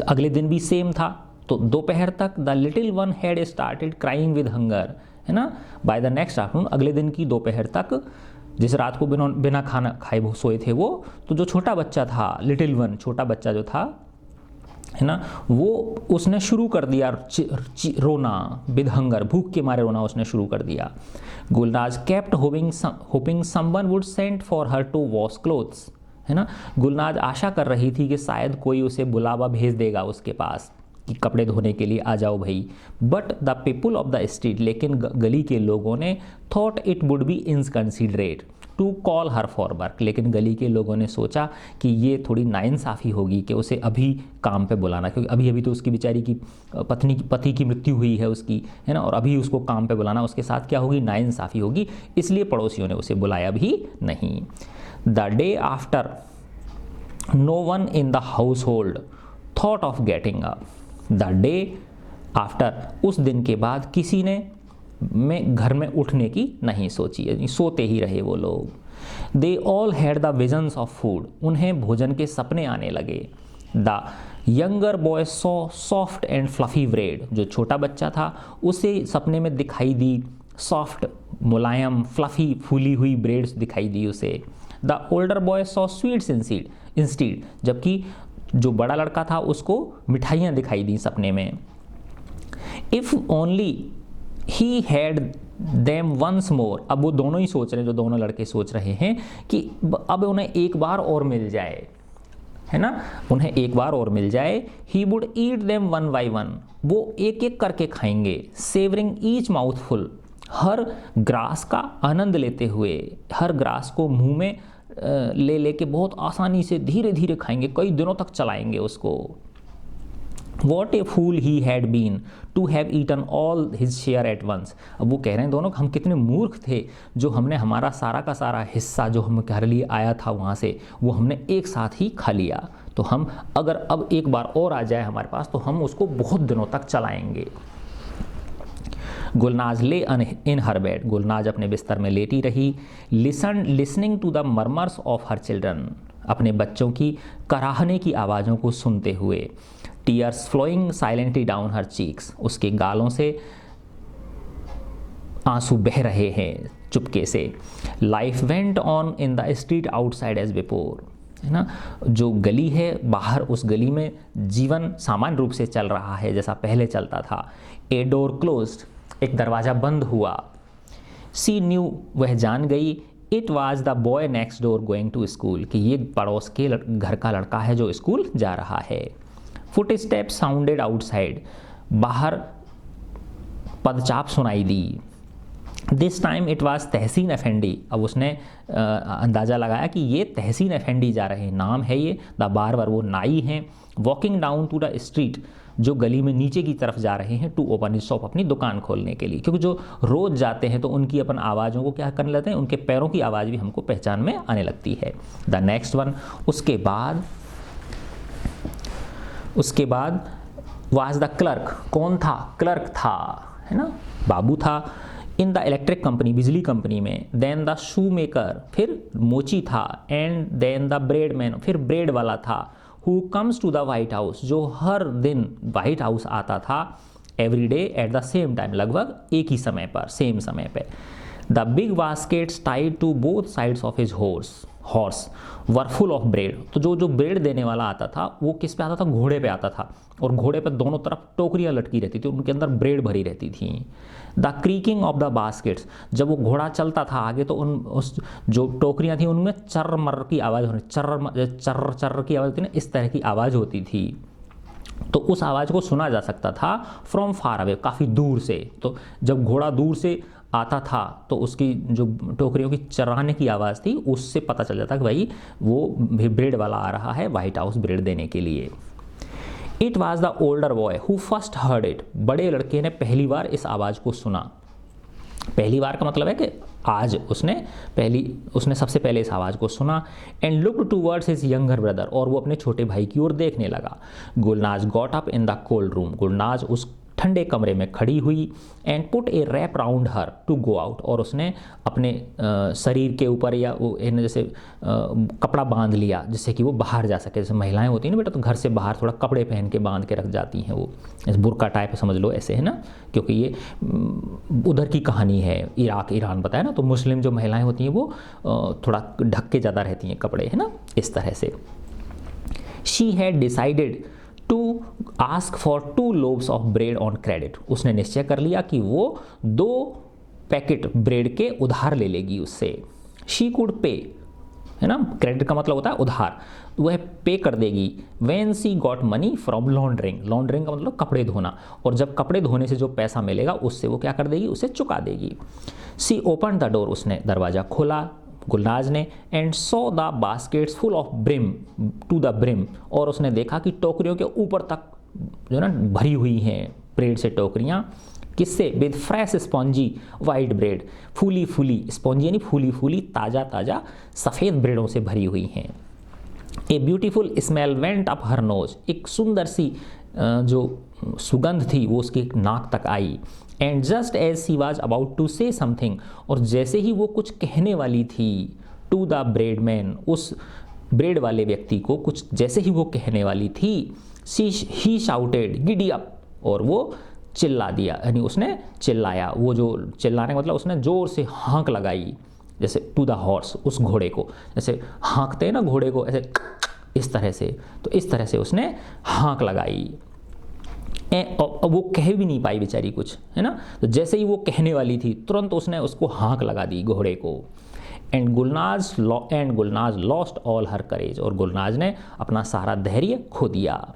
अगले दिन भी सेम था, तो दोपहर तक the little one had started crying with hunger, है ना। बाय द नेक्स्ट आफ्टरनून, अगले दिन की दोपहर तक, जिस रात को बिना खाना खाए वो सोए थे वो, तो जो छोटा बच्चा था, लिटिल वन, छोटा बच्चा जो था, है ना, वो उसने शुरू कर दिया रोना, विद हंगर, भूख के मारे रोना उसने शुरू कर दिया। Gulnaz kept hoping someone would send for her to wash clothes, है ना। गुलनाज आशा कर रही थी कि शायद कोई उसे बुलावा भेज देगा उसके पास कि कपड़े धोने के लिए आ जाओ भाई। But the people of the street, लेकिन गली के लोगों ने, thought it would be inconsiderate to call her for work, लेकिन गली के लोगों ने सोचा कि ये थोड़ी नाइंसाफ़ी होगी कि उसे अभी काम पे बुलाना, क्योंकि अभी अभी तो उसकी बेचारी की पति की मृत्यु हुई है उसकी, है ना, और अभी उसको काम पे बुलाना उसके साथ क्या होगी, नाइंसाफ़ी होगी, इसलिए पड़ोसियों ने उसे बुलाया भी नहीं। The day after, no one in the household thought of getting up, the day after, उस दिन के बाद किसी ने घर में उठने की नहीं सोची, यानी सोते ही रहे वो लोग। They all had the visions of food, उन्हें भोजन के सपने आने लगे। The younger boy saw soft and fluffy bread, जो छोटा बच्चा था उसे सपने में दिखाई दी सॉफ्ट, मुलायम, फ्लफी, फूली हुई ब्रेड्स दिखाई दी उसे। The older boy saw sweets instead, जबकि जो बड़ा लड़का था उसको मिठाइयाँ दिखाई दी सपने में। If only he had them once more, अब वो दोनों ही सोच रहे हैं, जो दोनों लड़के सोच रहे हैं कि अब उन्हें एक बार और मिल जाए, है ना, उन्हें एक बार और मिल जाए। He would eat them one by one, वो एक एक करके खाएंगे। सेवरिंग ईच माउथफुल, हर ग्रास का आनंद लेते हुए, हर ग्रास को मुंह में ले लेके बहुत आसानी से धीरे धीरे खाएंगे, कई दिनों तक चलाएंगे उसको। What a fool he had been to have eaten all his share at once, अब वो कह रहे हैं दोनों, हम कितने मूर्ख थे जो हमने हमारा सारा का सारा हिस्सा जो हमारे लिए आया था वहाँ से, वो हमने एक साथ ही खा लिया। तो हम अगर अब एक बार और आ जाए हमारे पास तो हम उसको बहुत दिनों तक चलाएंगे। गुलनाज ले इन हर बेड, गुलनाज अपने बिस्तर में लेटी रही। Listening to the murmurs of her children, अपने बच्चों की कराहने की आवाज़ों को सुनते हुए। Tears flowing silently down her cheeks, उसके गालों से आंसू बह रहे हैं चुपके से। Life went on in the street outside as before, है ना, जो गली है बाहर, उस गली में जीवन सामान्य रूप से चल रहा है जैसा पहले चलता था। ए डोर क्लोज्ड, एक दरवाज़ा बंद हुआ। सी न्यू, वह जान गई। It was the boy next door going to school, कि ये पड़ोस के घर का लड़का है जो स्कूल जा रहा है। फुट स्टेप साउंडेड आउटसाइड, बाहर पदचाप सुनाई दी। दिस टाइम इट वॉज तहसीन अफेंडी, अब उसने अंदाज़ा लगाया कि ये तहसीन अफेंडी जा रहे हैं, नाम है ये। द बार्बर, वो नाई हैं। Walking down to the street, जो गली में नीचे की तरफ जा रहे हैं। टू ओपन हिज शॉप, अपनी दुकान खोलने के लिए, क्योंकि जो रोज़ जाते हैं तो उनकी अपन आवाज़ों को क्या करने लगते हैं, उनके पैरों की आवाज़ भी हमको पहचान में आने लगती है। द नेक्स्ट वन, उसके बाद वाज द क्लर्क, कौन था, क्लर्क था, है ना, बाबू था। इन द इलेक्ट्रिक कंपनी, बिजली कंपनी में। देन द शू मेकर, फिर मोची था। And then the bread man, फिर ब्रेड वाला था। Who comes to the white house, जो हर दिन वाइट हाउस आता था। Every day at the same time, लगभग एक ही समय पर, सेम समय पे। The big baskets tied to both sides of his horse were full of bread, तो जो ब्रेड देने वाला आता था वो किस पे आता था, घोड़े पे आता था, और घोड़े पे दोनों तरफ टोकरियाँ लटकी रहती थी, उनके अंदर ब्रेड भरी रहती थी। The creaking of the baskets, जब वो घोड़ा चलता था आगे तो उस जो टोकरियाँ थी उनमें चर्र मर्र की आवाज़ होनी, चर्र चर्र चर्र की आवाज़ होती ना, इस तरह की आवाज़ होती थी। तो उस आवाज़ को सुना जा सकता था फ्रॉम फार अवे, काफ़ी दूर से। तो जब घोड़ा दूर से आता था तो उसकी जो टोकरियों की चराने की आवाज़ थी उससे पता चल जाता कि भाई वो ब्रेड वाला आ रहा है व्हाइट हाउस ब्रेड देने के लिए। It was the older boy who first heard it, बड़े लड़के ने पहली बार इस आवाज़ को सुना। पहली बार का मतलब है कि आज उसने सबसे पहले इस आवाज़ को सुना। And looked towards his younger brother, और वो अपने छोटे भाई की ओर देखने लगा। Gulnaz got up in the cold room, Gulnaz उस ठंडे कमरे में खड़ी हुई। And put a wrap round her to go out, और उसने अपने शरीर के ऊपर या जैसे कपड़ा बांध लिया जिससे कि वो बाहर जा सके। जैसे महिलाएं होती हैं ना बेटा, तो घर से बाहर थोड़ा कपड़े पहन के बांध के रख जाती हैं, वो जैसे बुर्का टाइप समझ लो ऐसे, है ना, क्योंकि ये उधर की कहानी है, इराक ईरान बताया ना, तो मुस्लिम जो महिलाएं होती हैं वो थोड़ा ढक के ज़्यादा रहती हैं कपड़े, है ना, इस तरह से। She had decided to ask for 2 loaves of bread on credit, उसने निश्चय कर लिया कि वो 2 पैकेट ब्रेड के उधार ले लेगी उससे। शी कुड पे, है ना, क्रेडिट का मतलब होता है उधार, वह पे कर देगी। When she got money from laundering, laundering का मतलब कपड़े धोना, और जब कपड़े धोने से जो पैसा मिलेगा उससे वो क्या कर देगी, उसे चुका देगी। सी ओपन द डोर, उसने दरवाज़ा खोला गुलनाज ने। And saw the baskets full of brim to the brim, और उसने देखा कि टोकरियों के ऊपर तक जो ना भरी हुई हैं ब्रेड से टोकरियाँ, किससे, with fresh spongy white bread, फूली फूली, स्पॉन्जी यानी फूली फूली ताज़ा ताज़ा सफ़ेद ब्रेडों से भरी हुई हैं। A beautiful smell went up her nose, एक सुंदर सी जो सुगंध थी वो उसकी नाक तक आई। And just as she was about to say something, और जैसे ही वो कुछ कहने वाली थी टू द ब्रेड मैन, उस ब्रेड वाले व्यक्ति को कुछ जैसे ही वो कहने वाली थी, ही शाउटेड गिडी अप, और वो चिल्ला दिया, यानी उसने चिल्लाया। वो जो चिल्लाने का मतलब उसने ज़ोर से हाँक लगाई, जैसे टू द हॉर्स, उस घोड़े को जैसे हाँकते हैं ना घोड़े को ऐसे, इस तरह से, तो इस तरह से उसने हाँक लगाई। अब वो कह भी नहीं पाई बेचारी कुछ, है ना, तो जैसे ही वो कहने वाली थी तुरंत उसने उसको हाँक लगा दी घोड़े को। And Gulnaz lost all her courage, और गुलनाज ने अपना सारा धैर्य खो दिया।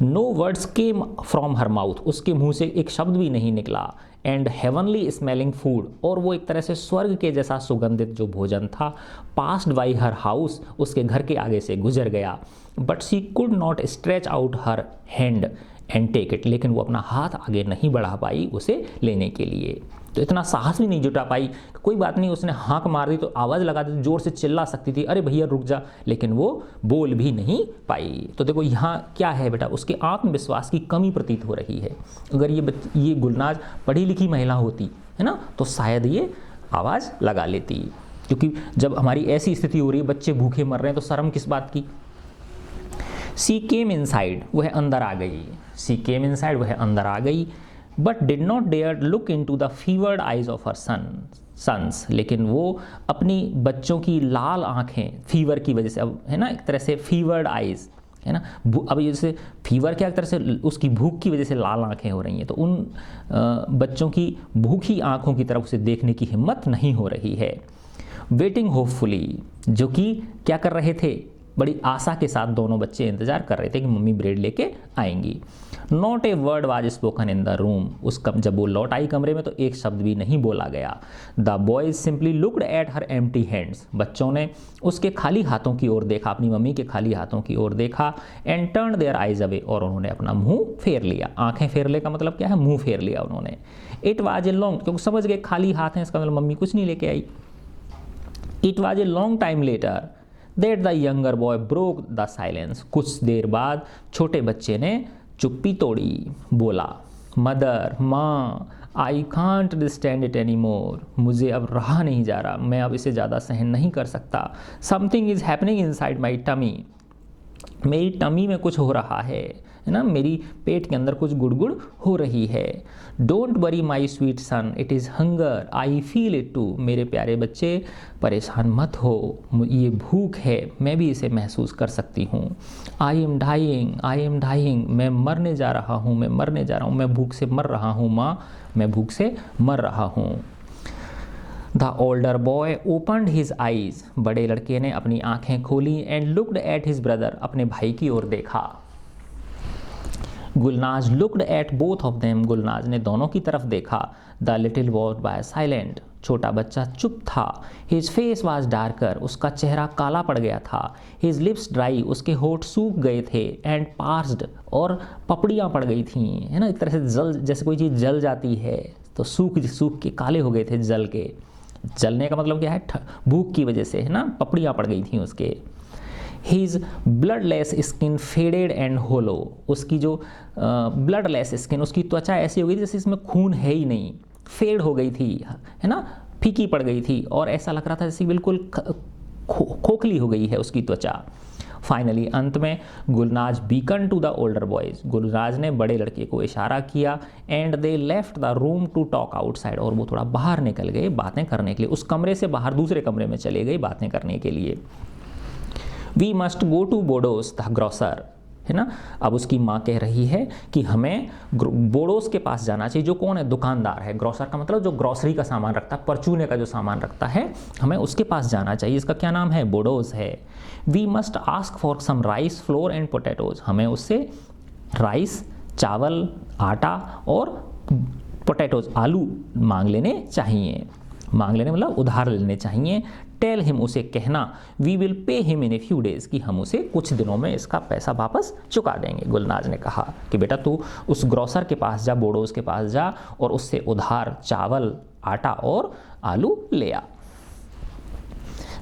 No words came from her mouth, उसके मुंह से एक शब्द भी नहीं निकला। एंड हेवनली स्मेलिंग फूड, और वो एक तरह से स्वर्ग के जैसा सुगंधित जो भोजन था, पास्ड बाई हर हाउस, उसके घर के आगे से गुजर गया। But she could not stretch out her hand and take it, लेकिन वो अपना हाथ आगे नहीं बढ़ा पाई उसे लेने के लिए, तो इतना साहस भी नहीं जुटा पाई। कोई बात नहीं, उसने हाँक मार दी तो आवाज़ लगा दी, जोर से चिल्ला सकती थी, अरे भैया रुक जा, लेकिन वो बोल भी नहीं पाई। तो देखो यहाँ क्या है बेटा, उसके आत्मविश्वास की कमी प्रतीत हो रही है। अगर ये गुलनाज पढ़ी लिखी महिला होती, है ना, तो शायद ये आवाज़ लगा लेती, क्योंकि जब हमारी ऐसी स्थिति हो रही है, बच्चे भूखे मर रहे हैं, तो शर्म किस बात की। सी केम इनसाइड, वह अंदर आ गई। सी केम इनसाइड, वह अंदर आ गई। But did not dare look into the fevered eyes of her sons, लेकिन वो अपनी बच्चों की लाल आँखें, फीवर की वजह से, अब है ना एक तरह से फीवर्ड आइज, है ना, अब जैसे फीवर क्या एक तरह से उसकी भूख की वजह से लाल आँखें हो रही हैं, तो उन बच्चों की भूखी आँखों की तरफ उसे देखने की हिम्मत नहीं हो रही है। वेटिंग होपफुली, जो कि क्या कर रहे थे, बड़ी आशा के साथ दोनों बच्चे इंतजार कर रहे थे कि मम्मी ब्रेड लेके आएंगी। Not a word was spoken in the room, जब वो लौट आई कमरे में तो एक शब्द भी नहीं बोला गया। The boys simply looked at her empty hands, बच्चों ने उसके खाली हाथों की ओर देखा, अपनी मम्मी के खाली हाथों की ओर देखा। And turn their eyes away, और उन्होंने अपना मुंह फेर लिया। आंखें फेर ले का मतलब क्या है, मुंह फेर लिया उन्होंने। इट वाज ए लॉन्ग, क्योंकि समझ गए खाली हाथ हैं, इसका मतलब मम्मी कुछ नहीं लेके आई। It was a long time later that the younger boy broke the silence, कुछ देर बाद छोटे बच्चे ने चुप्पी तोड़ी, बोला, मदर, माँ, I can't stand it any more, मुझे अब रहा नहीं जा रहा, मैं अब इसे ज़्यादा सहन नहीं कर सकता। Something is happening inside my tummy, मेरी टमी में कुछ हो रहा है ना, मेरी पेट के अंदर कुछ गुड़गुड़ हो रही है। Don't worry my sweet son, it is hunger, I feel it too, मेरे प्यारे बच्चे परेशान मत हो, ये भूख है, मैं भी इसे महसूस कर सकती हूँ। आई एम डाइंग, मैं मरने जा रहा हूँ, मैं भूख से मर रहा हूँ माँ, मैं भूख से मर रहा हूँ। The older boy opened his eyes, बड़े लड़के ने अपनी आंखें खोली। And looked at his brother, अपने भाई की ओर देखा। Gulnaz looked at both of them, Gulnaz ने दोनों की तरफ देखा। द लिटिल बॉय साइलेंट, छोटा बच्चा चुप था। हिज फेस वाज डार्कर, उसका चेहरा काला पड़ गया था। हिज लिप्स ड्राई, उसके होठ सूख गए थे। एंड पार्स्ड, और पपड़ियाँ पड़ गई थीं, है ना, एक तरह से जल, जैसे कोई चीज़ जल जाती है तो सूख के काले हो गए थे, जल के। जलने का मतलब क्या है, भूख की वजह से, है ना, पपड़ियाँ पड़ गई थी उसके। His bloodless skin faded and hollow, उसकी जो ब्लडलेस स्किन, उसकी त्वचा ऐसी हो गई थी जैसे इसमें खून है ही नहीं, फेड हो गई थी, है ना, फीकी पड़ गई थी, और ऐसा लग रहा था जैसे बिल्कुल खोखली हो गई है उसकी त्वचा। फाइनली, अंत में, Gulnaz beckoned to the older boys, Gulnaz ने बड़े लड़के को इशारा किया। And they left the room to talk outside, और वो थोड़ा बाहर निकल गए बातें करने के लिए, उस कमरे से बाहर दूसरे कमरे में चले गए बातें करने के लिए। We must go to Bodo's the grocer, है ना। अब उसकी माँ कह रही है कि हमें बोडोस के पास जाना चाहिए, जो कौन है, दुकानदार है। ग्रॉसर का मतलब जो ग्रॉसरी का सामान रखता है, परचूने का जो सामान रखता है, हमें उसके पास जाना चाहिए। इसका क्या नाम है, बोडोस है। We must ask for some rice, flour and potatoes, हमें उससे राइस, चावल, आटा और पोटैटोज, आलू मांग लेने चाहिए। मांग लेने मतलब उधार लेने चाहिए। टेल हिम, उसे कहना, we will pay him in a few days, कि हम उसे कुछ दिनों में इसका पैसा वापस चुका देंगे। गुलनाज ने कहा कि बेटा तू उस ग्रॉसर के पास जा, बोडोस के पास जा, और उससे उधार चावल, आटा और आलू ले आ।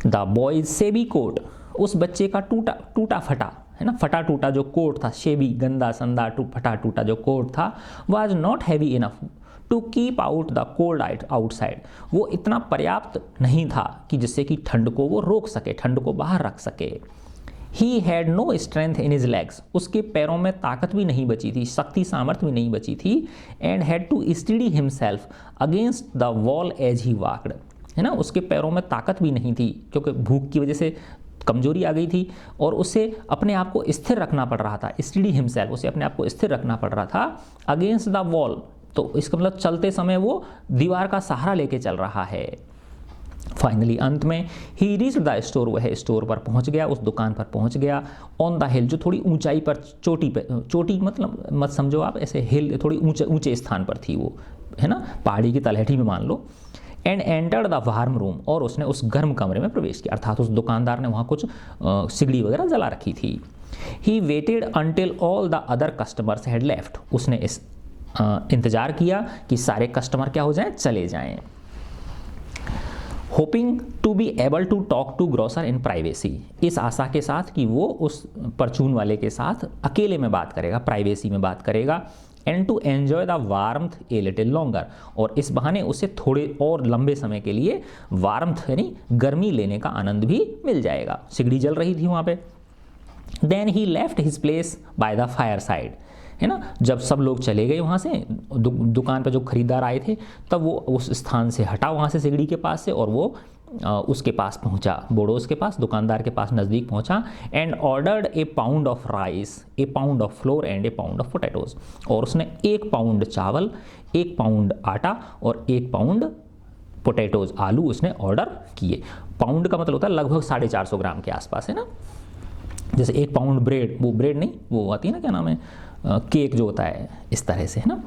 द बॉयज सेबी कोट, उस बच्चे का टूटा फटा, है ना, फटा टूटा जो कोट था, शेबी गंदा संदा फटा टूटा जो कोट था, was not heavy enough to keep out the cold outside, वो इतना पर्याप्त नहीं था कि जिससे कि ठंड को वो रोक सके, ठंड को बाहर रख सके। He had no strength in his legs, उसके पैरों में ताकत भी नहीं बची थी, शक्ति सामर्थ्य भी नहीं बची थी। And had to steady himself against the wall as he walked, है ना, उसके पैरों में ताकत भी नहीं थी क्योंकि भूख की वजह से कमजोरी आ गई थी, और उसे अपने आप को स्थिर रखना पड़ रहा था। स्टडी हिमसेल्फ, उसे अपने आप को स्थिर रखना पड़ रहा था। अगेंस्ट द वॉल, तो इसका मतलब चलते समय वो दीवार का सहारा लेके चल रहा है। फाइनली, अंत में, ही रीच द स्टोर, वह स्टोर पर पहुंच गया, उस दुकान पर पहुंच गया। ऑन द हिल, जो थोड़ी ऊंचाई पर, चोटी मतलब मत समझो आप ऐसे, हिल थोड़ी ऊंचे स्थान पर थी वो, है ना, पहाड़ी की तलहटी में मान लो। And entered the warm room, और उसने उस गर्म कमरे में प्रवेश किया, अर्थात उस दुकानदार ने वहाँ कुछ सिगड़ी वगैरह जला रखी थी। He waited until all the other customers had left, उसने इस इंतजार किया कि सारे कस्टमर क्या हो जाएं, चले जाएं। Hoping to be able to talk to grocer in privacy, इस आशा के साथ कि वो उस परचून वाले के साथ अकेले में बात करेगा, प्राइवेसी में बात करेगा। And to enjoy the warmth a little longer, और इस बहाने उसे थोड़े और लंबे समय के लिए वार्मथ यानी गर्मी लेने का आनंद भी मिल जाएगा। सिगड़ी जल रही थी वहाँ पे। Then he left his place by the fire side, है ना, जब सब लोग चले गए वहाँ से, दुकान पर जो खरीदार आए थे, तब वो उस स्थान से हटा वहाँ से सिगड़ी के पास से, और वो उसके पास पहुंचा, बोडोस के पास, दुकानदार के पास नज़दीक पहुंचा। And ordered A pound of rice, A pound of floor and A pound of potatoes, और उसने 1 पाउंड चावल, 1 पाउंड आटा और 1 पाउंड पोटैटोज, आलू उसने ऑर्डर किए। पाउंड का मतलब होता है लगभग 450 ग्राम के आसपास, है ना। जैसे 1 पाउंड ब्रेड, वो ब्रेड नहीं, वो आती है ना, क्या नाम है, केक जो होता है, इस तरह से, है ना।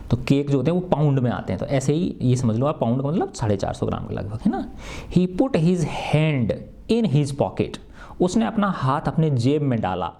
तो केक जो होते हैं वो पाउंड में आते हैं, तो ऐसे ही ये समझ लो आप, पाउंड का मतलब 450 ग्राम के लगभग, है ना। He put his hand in his pocket, उसने अपना हाथ अपने जेब में डाला।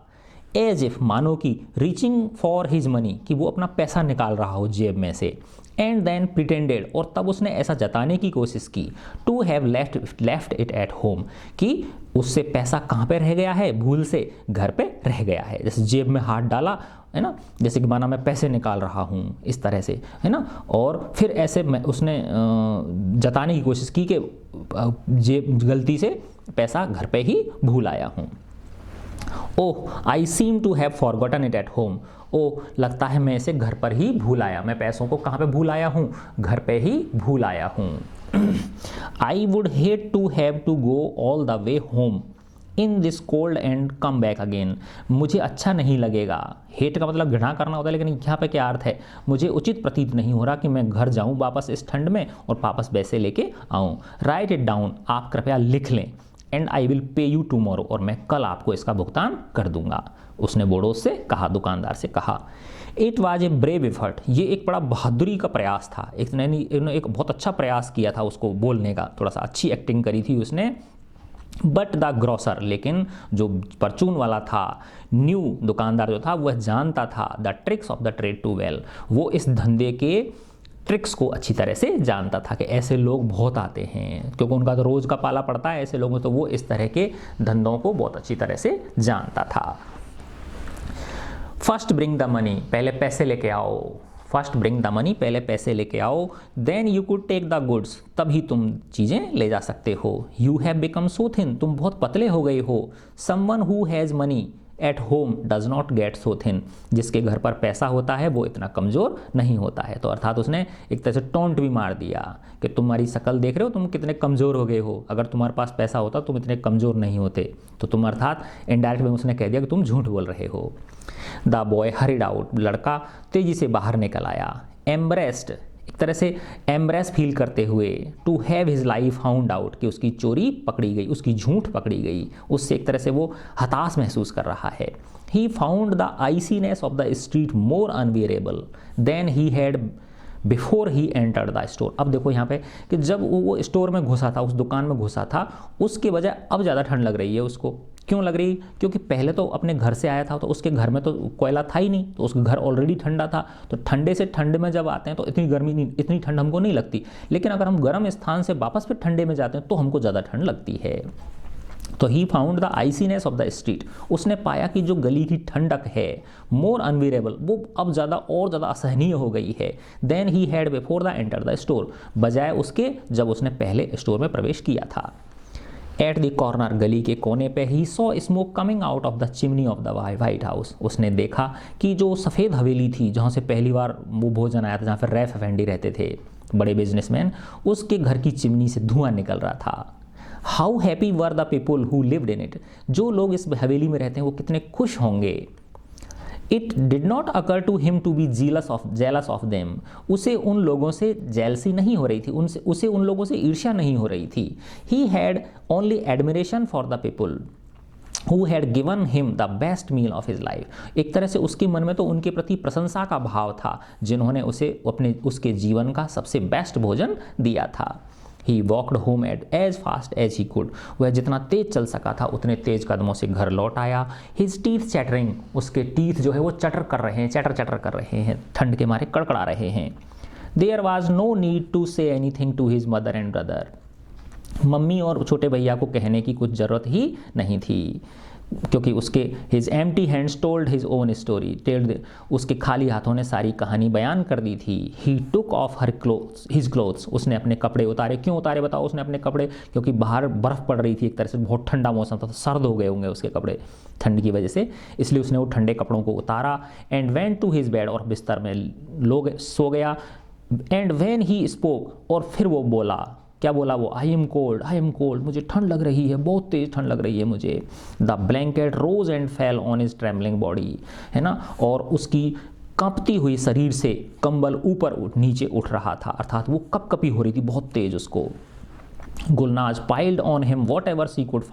एज इफ, मानो कि, रीचिंग फॉर हिज मनी, कि वो अपना पैसा निकाल रहा हो जेब में से। एंड देन प्रिटेंडेड, और तब उसने ऐसा जताने की कोशिश की, to have left it at home, कि उससे पैसा कहाँ पे रह गया है, भूल से घर पे रह गया है। जैसे जेब में हाथ डाला, है ना, जैसे कि माना मैं पैसे निकाल रहा हूँ, इस तरह से, है ना। और फिर ऐसे उसने जताने की कोशिश की कि जेब गलती से पैसा घर पे ही भूल आया हूँ। Oh, I seem to have forgotten it at home, oh, लगता है मैं इसे घर पर ही भूल आया, मैं पैसों को कहाँ पे भूल आया हूँ, घर पे ही भूल आया हूँ। I would hate to have to go all the way home in this cold and come back again, मुझे अच्छा नहीं लगेगा। हेट का मतलब घृणा करना होता है, लेकिन यहाँ पे क्या अर्थ है, मुझे उचित प्रतीत नहीं हो रहा कि मैं घर जाऊँ वापस इस ठंड में और वापस वैसे लेके आऊँ। राइट इट डाउन, आप कृपया लिख लें। And I will pay you tomorrow, और मैं कल आपको इसका भुगतान कर दूंगा, उसने बोड़ो से कहा, दुकानदार से कहा। It was a brave effort, ये एक बड़ा बहादुरी का प्रयास था, एक बहुत अच्छा प्रयास किया था उसको बोलने का, थोड़ा सा अच्छी एक्टिंग करी थी उसने। बट द ग्रॉसर, लेकिन जो परचून वाला था, न्यू दुकानदार जो था, वह जानता था the tricks of the trade too well, वो इस धंधे के ट्रिक्स को अच्छी तरह से जानता था कि ऐसे लोग बहुत आते हैं, क्योंकि उनका तो रोज़ का पाला पड़ता है ऐसे लोगों, तो वो इस तरह के धंधों को बहुत अच्छी तरह से जानता था। फर्स्ट ब्रिंग द मनी, पहले पैसे लेके आओ, फर्स्ट ब्रिंग द मनी, पहले पैसे लेके आओ, then you could take the goods, तभी तुम चीज़ें ले जा सकते हो। You have become so thin, तुम बहुत पतले हो गए हो। Someone who has money at home does not get so thin, जिसके घर पर पैसा होता है वो इतना कमज़ोर नहीं होता है। तो अर्थात उसने एक तरह से टोंट भी मार दिया कि तुम्हारी शक्ल देख रहे हो, तुम कितने कमज़ोर हो गए हो, अगर तुम्हारे पास पैसा होता तुम इतने कमज़ोर नहीं होते। तो तुम, अर्थात इनडायरेक्ट में उसने कह दिया कि तुम झूठ बोल रहे हो। द बॉय हरिड आउट, लड़का तेजी से बाहर निकल आया। एम्ब्रेस्ड, एक तरह से एम्ब्रेस फील करते हुए, to have his life found out, कि उसकी चोरी पकड़ी गई, उसकी झूठ पकड़ी गई, उससे एक तरह से वो हताश महसूस कर रहा है। He found the iciness of the street more unbearable than he had before he entered the store. अब देखो यहाँ पे कि जब वो स्टोर में घुसा था, उस दुकान में घुसा था, उसके बजाय अब ज़्यादा ठंड लग रही है उसको। क्यों लग रही? क्योंकि पहले तो अपने घर से आया था, तो उसके घर में तो कोयला था ही नहीं, तो उसका घर ऑलरेडी ठंडा था। तो ठंडे से ठंड में जब आते हैं तो इतनी गर्मी नहीं, इतनी ठंड हमको नहीं लगती। लेकिन अगर हम गर्म स्थान से वापस फिर ठंडे में जाते हैं तो हमको ज़्यादा ठंड लगती है। तो he found the iciness of the street, उसने पाया कि जो गली की ठंडक है, मोर अनबियरेबल, वो अब ज़्यादा और ज़्यादा असहनीय हो गई है, then he had before the enter the store, बजाय उसके जब उसने पहले स्टोर में प्रवेश किया था। एट द कॉर्नर, गली के कोने पे, he saw smoke coming out of the chimney of the white house, उसने देखा कि जो सफ़ेद हवेली थी जहाँ से पहली बार वो भोजन आया था, जहाँ पर रैफ अफेंडी रहते थे, बड़े बिजनेसमैन, उसके घर की चिमनी से धुआं निकल रहा था। How happy were the people who lived in it, जो लोग इस हवेली में रहते हैं वो कितने खुश होंगे। It did not occur to him to be jealous of them, उसे उन लोगों से जेलसी नहीं हो रही थी, उसे उन लोगों से ईर्ष्या नहीं हो रही थी। He had only admiration for the people who had given him the best meal of his life, एक तरह से उसके मन में तो उनके प्रति प्रशंसा का भाव था, जिन्होंने उसे उसके जीवन का सबसे बेस्ट भोजन दिया था। He walked home as fast as he could, वह जितना तेज चल सका था उतने तेज कदमों से घर लौट आया। हिज टीथ चैटरिंग, उसके टीथ जो है वो चटर कर रहे हैं, चटर कर रहे हैं, ठंड के मारे कड़कड़ा रहे हैं। There was no need to say anything to his mother and brother, mummy और छोटे भैया को कहने की कुछ ज़रूरत ही नहीं थी, क्योंकि उसके his empty hands told his own story, उसके खाली हाथों ने सारी कहानी बयान कर दी थी। ही टुक ऑफ हिज क्लोथ्स, उसने अपने कपड़े उतारे। क्यों उतारे बताओ उसने अपने कपड़े? क्योंकि बाहर बर्फ़ पड़ रही थी, एक तरह से बहुत ठंडा मौसम था, तो सर्द हो गए होंगे उसके कपड़े ठंड की वजह से, इसलिए उसने वो ठंडे कपड़ों को उतारा। And went to his bed, और बिस्तर में सो गया। एंड वेन ही स्पोक, और फिर वो बोला, क्या बोला वो? आई एम कोल्ड, मुझे ठंड लग रही है, बहुत तेज ठंड लग रही है मुझे। The blanket rose and fell on his trembling body, है ना, और उसकी कांपती हुई शरीर से कंबल ऊपर नीचे उठ रहा था, अर्थात वो कपकपी हो रही थी बहुत तेज उसको। Gulnaz piled on him what ever see could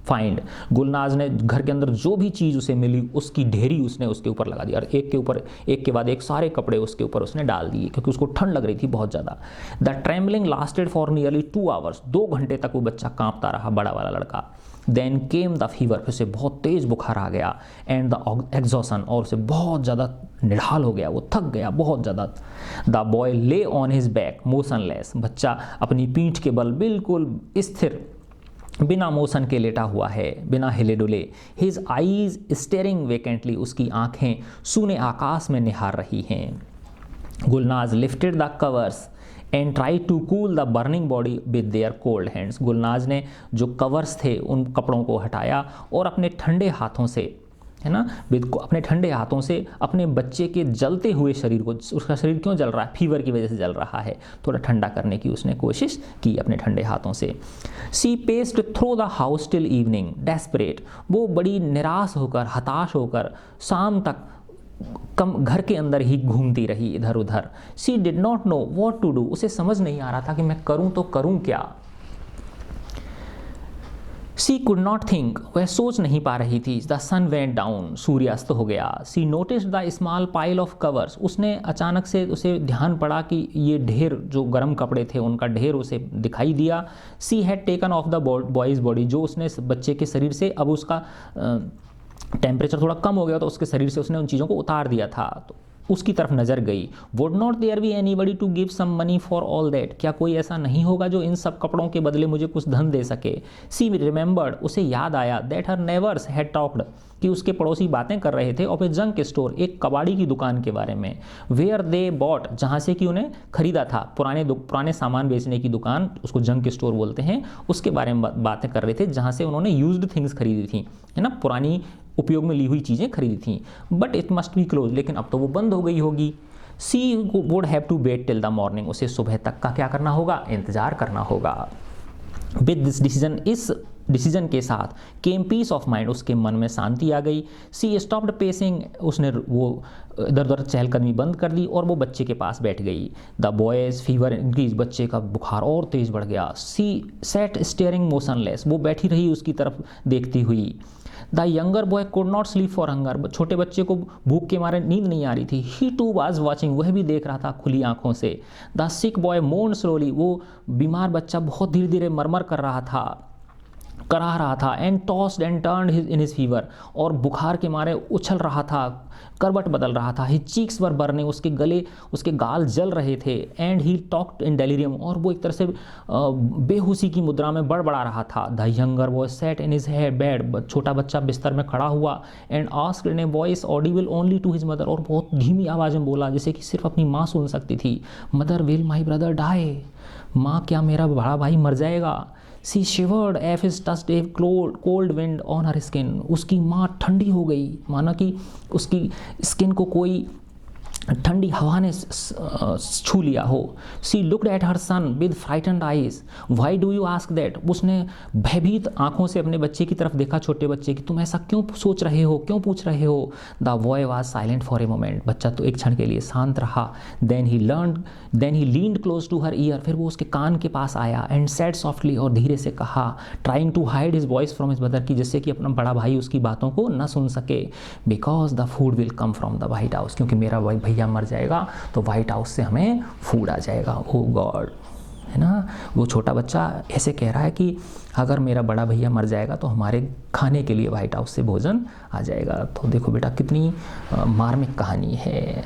find, Gulnaz ने घर के अंदर जो भी चीज़ उसे मिली उसकी ढेरी उसने उसके ऊपर लगा दी, और एक के बाद एक सारे कपड़े उसके ऊपर उसने डाल दिए, क्योंकि उसको ठंड लग रही थी बहुत ज़्यादा। The trembling lasted for nearly 2 hours, 2 घंटे तक वो बच्चा कांपता रहा, बड़ा वाला लड़का। देन केम द फीवर, फिर से बहुत तेज बुखार आ गया। एंड द एग्जॉशन, और उसे बहुत ज़्यादा निढाल हो गया, वो थक गया बहुत ज़्यादा। द बॉय ले ऑन हिज बैक मोशनलेस, बच्चा अपनी पीठ के बल बिल्कुल स्थिर, बिना मोशन के लेटा हुआ है, बिना हिले डुले। हिज आईज स्टेरिंग वेकेंटली, उसकी आंखें शून्य आकाश में निहार रही हैं। Gulnaz lifted the covers and try to cool the burning body with their cold hands, Gulnaz ने जो कवर्स थे उन कपड़ों को हटाया और अपने ठंडे हाथों से, है ना, अपने ठंडे हाथों से अपने बच्चे के जलते हुए शरीर को, उसका शरीर क्यों जल रहा है? फीवर की वजह से जल रहा है, थोड़ा ठंडा करने की उसने कोशिश की अपने ठंडे हाथों से। She paced through the house till evening desperate, वो बड़ी निराश होकर, हताश होकर शाम तक घर के अंदर ही घूमती रही इधर उधर। She did not know what to do, उसे समझ नहीं आ रहा था कि मैं करूं तो करूं क्या। सी कुड नॉट थिंक, वह सोच नहीं पा रही थी। द सन वेंट डाउन, सूर्यास्त हो गया। She noticed the small pile of covers, उसने अचानक से उसे ध्यान पड़ा कि ये ढेर जो गर्म कपड़े थे उनका ढेर उसे दिखाई दिया। She had taken of the boys body, जो उसने बच्चे के शरीर से अब उसका टेम्परेचर थोड़ा कम हो गया तो उसके शरीर से उसने उन चीज़ों को उतार दिया था, तो उसकी तरफ नज़र गई। Would not there be anybody to give some money for all that, क्या कोई ऐसा नहीं होगा जो इन सब कपड़ों के बदले मुझे कुछ धन दे सके। सी रिमेंबर्ड, उसे याद आया that her neighbours had talked, कि उसके पड़ोसी बातें कर रहे थे ऑफ ए जंक स्टोर, एक कबाड़ी की दुकान के बारे में। वेयर दे बॉट, जहाँ से कि उन्हें खरीदा था, पुराने सामान बेचने की दुकान, उसको जंक स्टोर बोलते हैं, उसके बारे में बातें कर रहे थे, जहाँ से उन्होंने यूज्ड थिंग्स खरीदी थी, है ना, पुरानी उपयोग में ली हुई चीज़ें खरीदी थी। But it must be closed, लेकिन अब तो वो बंद हो गई होगी। She would have to wait till the morning, उसे सुबह तक का क्या करना होगा, इंतजार करना होगा। विद दिस डिसीजन, इस डिसीजन के साथ केम पीस ऑफ माइंड, उसके मन में शांति आ गई। सी स्टॉप्ड पेसिंग, उसने वो इधर उधर चहलकदमी बंद कर दी और वो बच्चे के पास बैठ गई। द बॉयज़ फीवर इंक्रीज, बच्चे का बुखार और तेज बढ़ गया। सी सेट स्टेयरिंग मोशनलेस, वो बैठी रही उसकी तरफ देखती हुई। The younger boy could not sleep for hunger, छोटे बच्चे को भूख के मारे नींद नहीं आ रही थी। ही टू वाज वॉचिंग, वह भी देख रहा था खुली आंखों से। द सिक बॉय मोन स्लोली, वो बीमार बच्चा बहुत धीरे धीरे मरमर करा रहा था। And tossed and turned in his fever, और बुखार के मारे उछल रहा था, करवट बदल रहा था। हिज चीक्स वर बर्निंग, उसके गाल जल रहे थे। And he talked in delirium, और वो एक तरह से बेहोशी की मुद्रा में बड़बड़ा रहा था। The younger boy sat in his bed, छोटा बच्चा बिस्तर में खड़ा हुआ। And asked in a voice audible only to his mother, और बहुत धीमी आवाज़ में बोला जैसे कि सिर्फ अपनी माँ सुन सकती थी। Mother will my brother die, माँ क्या मेरा बड़ा भाई मर जाएगा। She shivered if is just a cold wind on her skin, उसकी माँ ठंडी हो गई, माना कि उसकी स्किन को कोई ठंडी हवा ने छू लिया हो। She looked at her son with frightened eyes, why do you ask that, उसने भयभीत आंखों से अपने बच्चे की तरफ देखा, छोटे बच्चे की, तुम ऐसा क्यों सोच रहे हो, क्यों पूछ रहे हो। The boy was silent for a moment, बच्चा तो एक क्षण के लिए शांत रहा। Then he leaned close to her ear, फिर वो उसके कान के पास आया। एंड सेड सॉफ्टली, और धीरे से कहा, trying to hide his voice from his mother, की जिससे कि अपना बड़ा भाई उसकी बातों को न सुन सके। Because the food will come from the white house, क्योंकि मेरा भैया मर जाएगा तो व्हाइट हाउस से हमें फूड आ जाएगा। ओ गॉड, है ना, वो छोटा बच्चा ऐसे कह रहा है कि अगर मेरा बड़ा भैया मर जाएगा तो हमारे खाने के लिए व्हाइट हाउस से भोजन आ जाएगा। तो देखो बेटा कितनी मार्मिक कहानी है।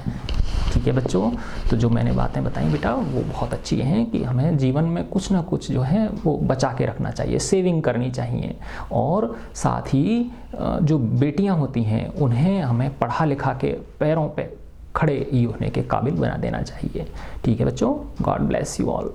ठीक है बच्चों, तो जो मैंने बातें बताई बेटा वो बहुत अच्छी हैं कि हमें जीवन में कुछ ना कुछ जो है वो बचा के रखना चाहिए, सेविंग करनी चाहिए, और साथ ही जो बेटियां होती हैं उन्हें हमें पढ़ा लिखा के पैरों पे खड़े ही होने के काबिल बना देना चाहिए। ठीक है बच्चों, गॉड ब्लेस यू ऑल।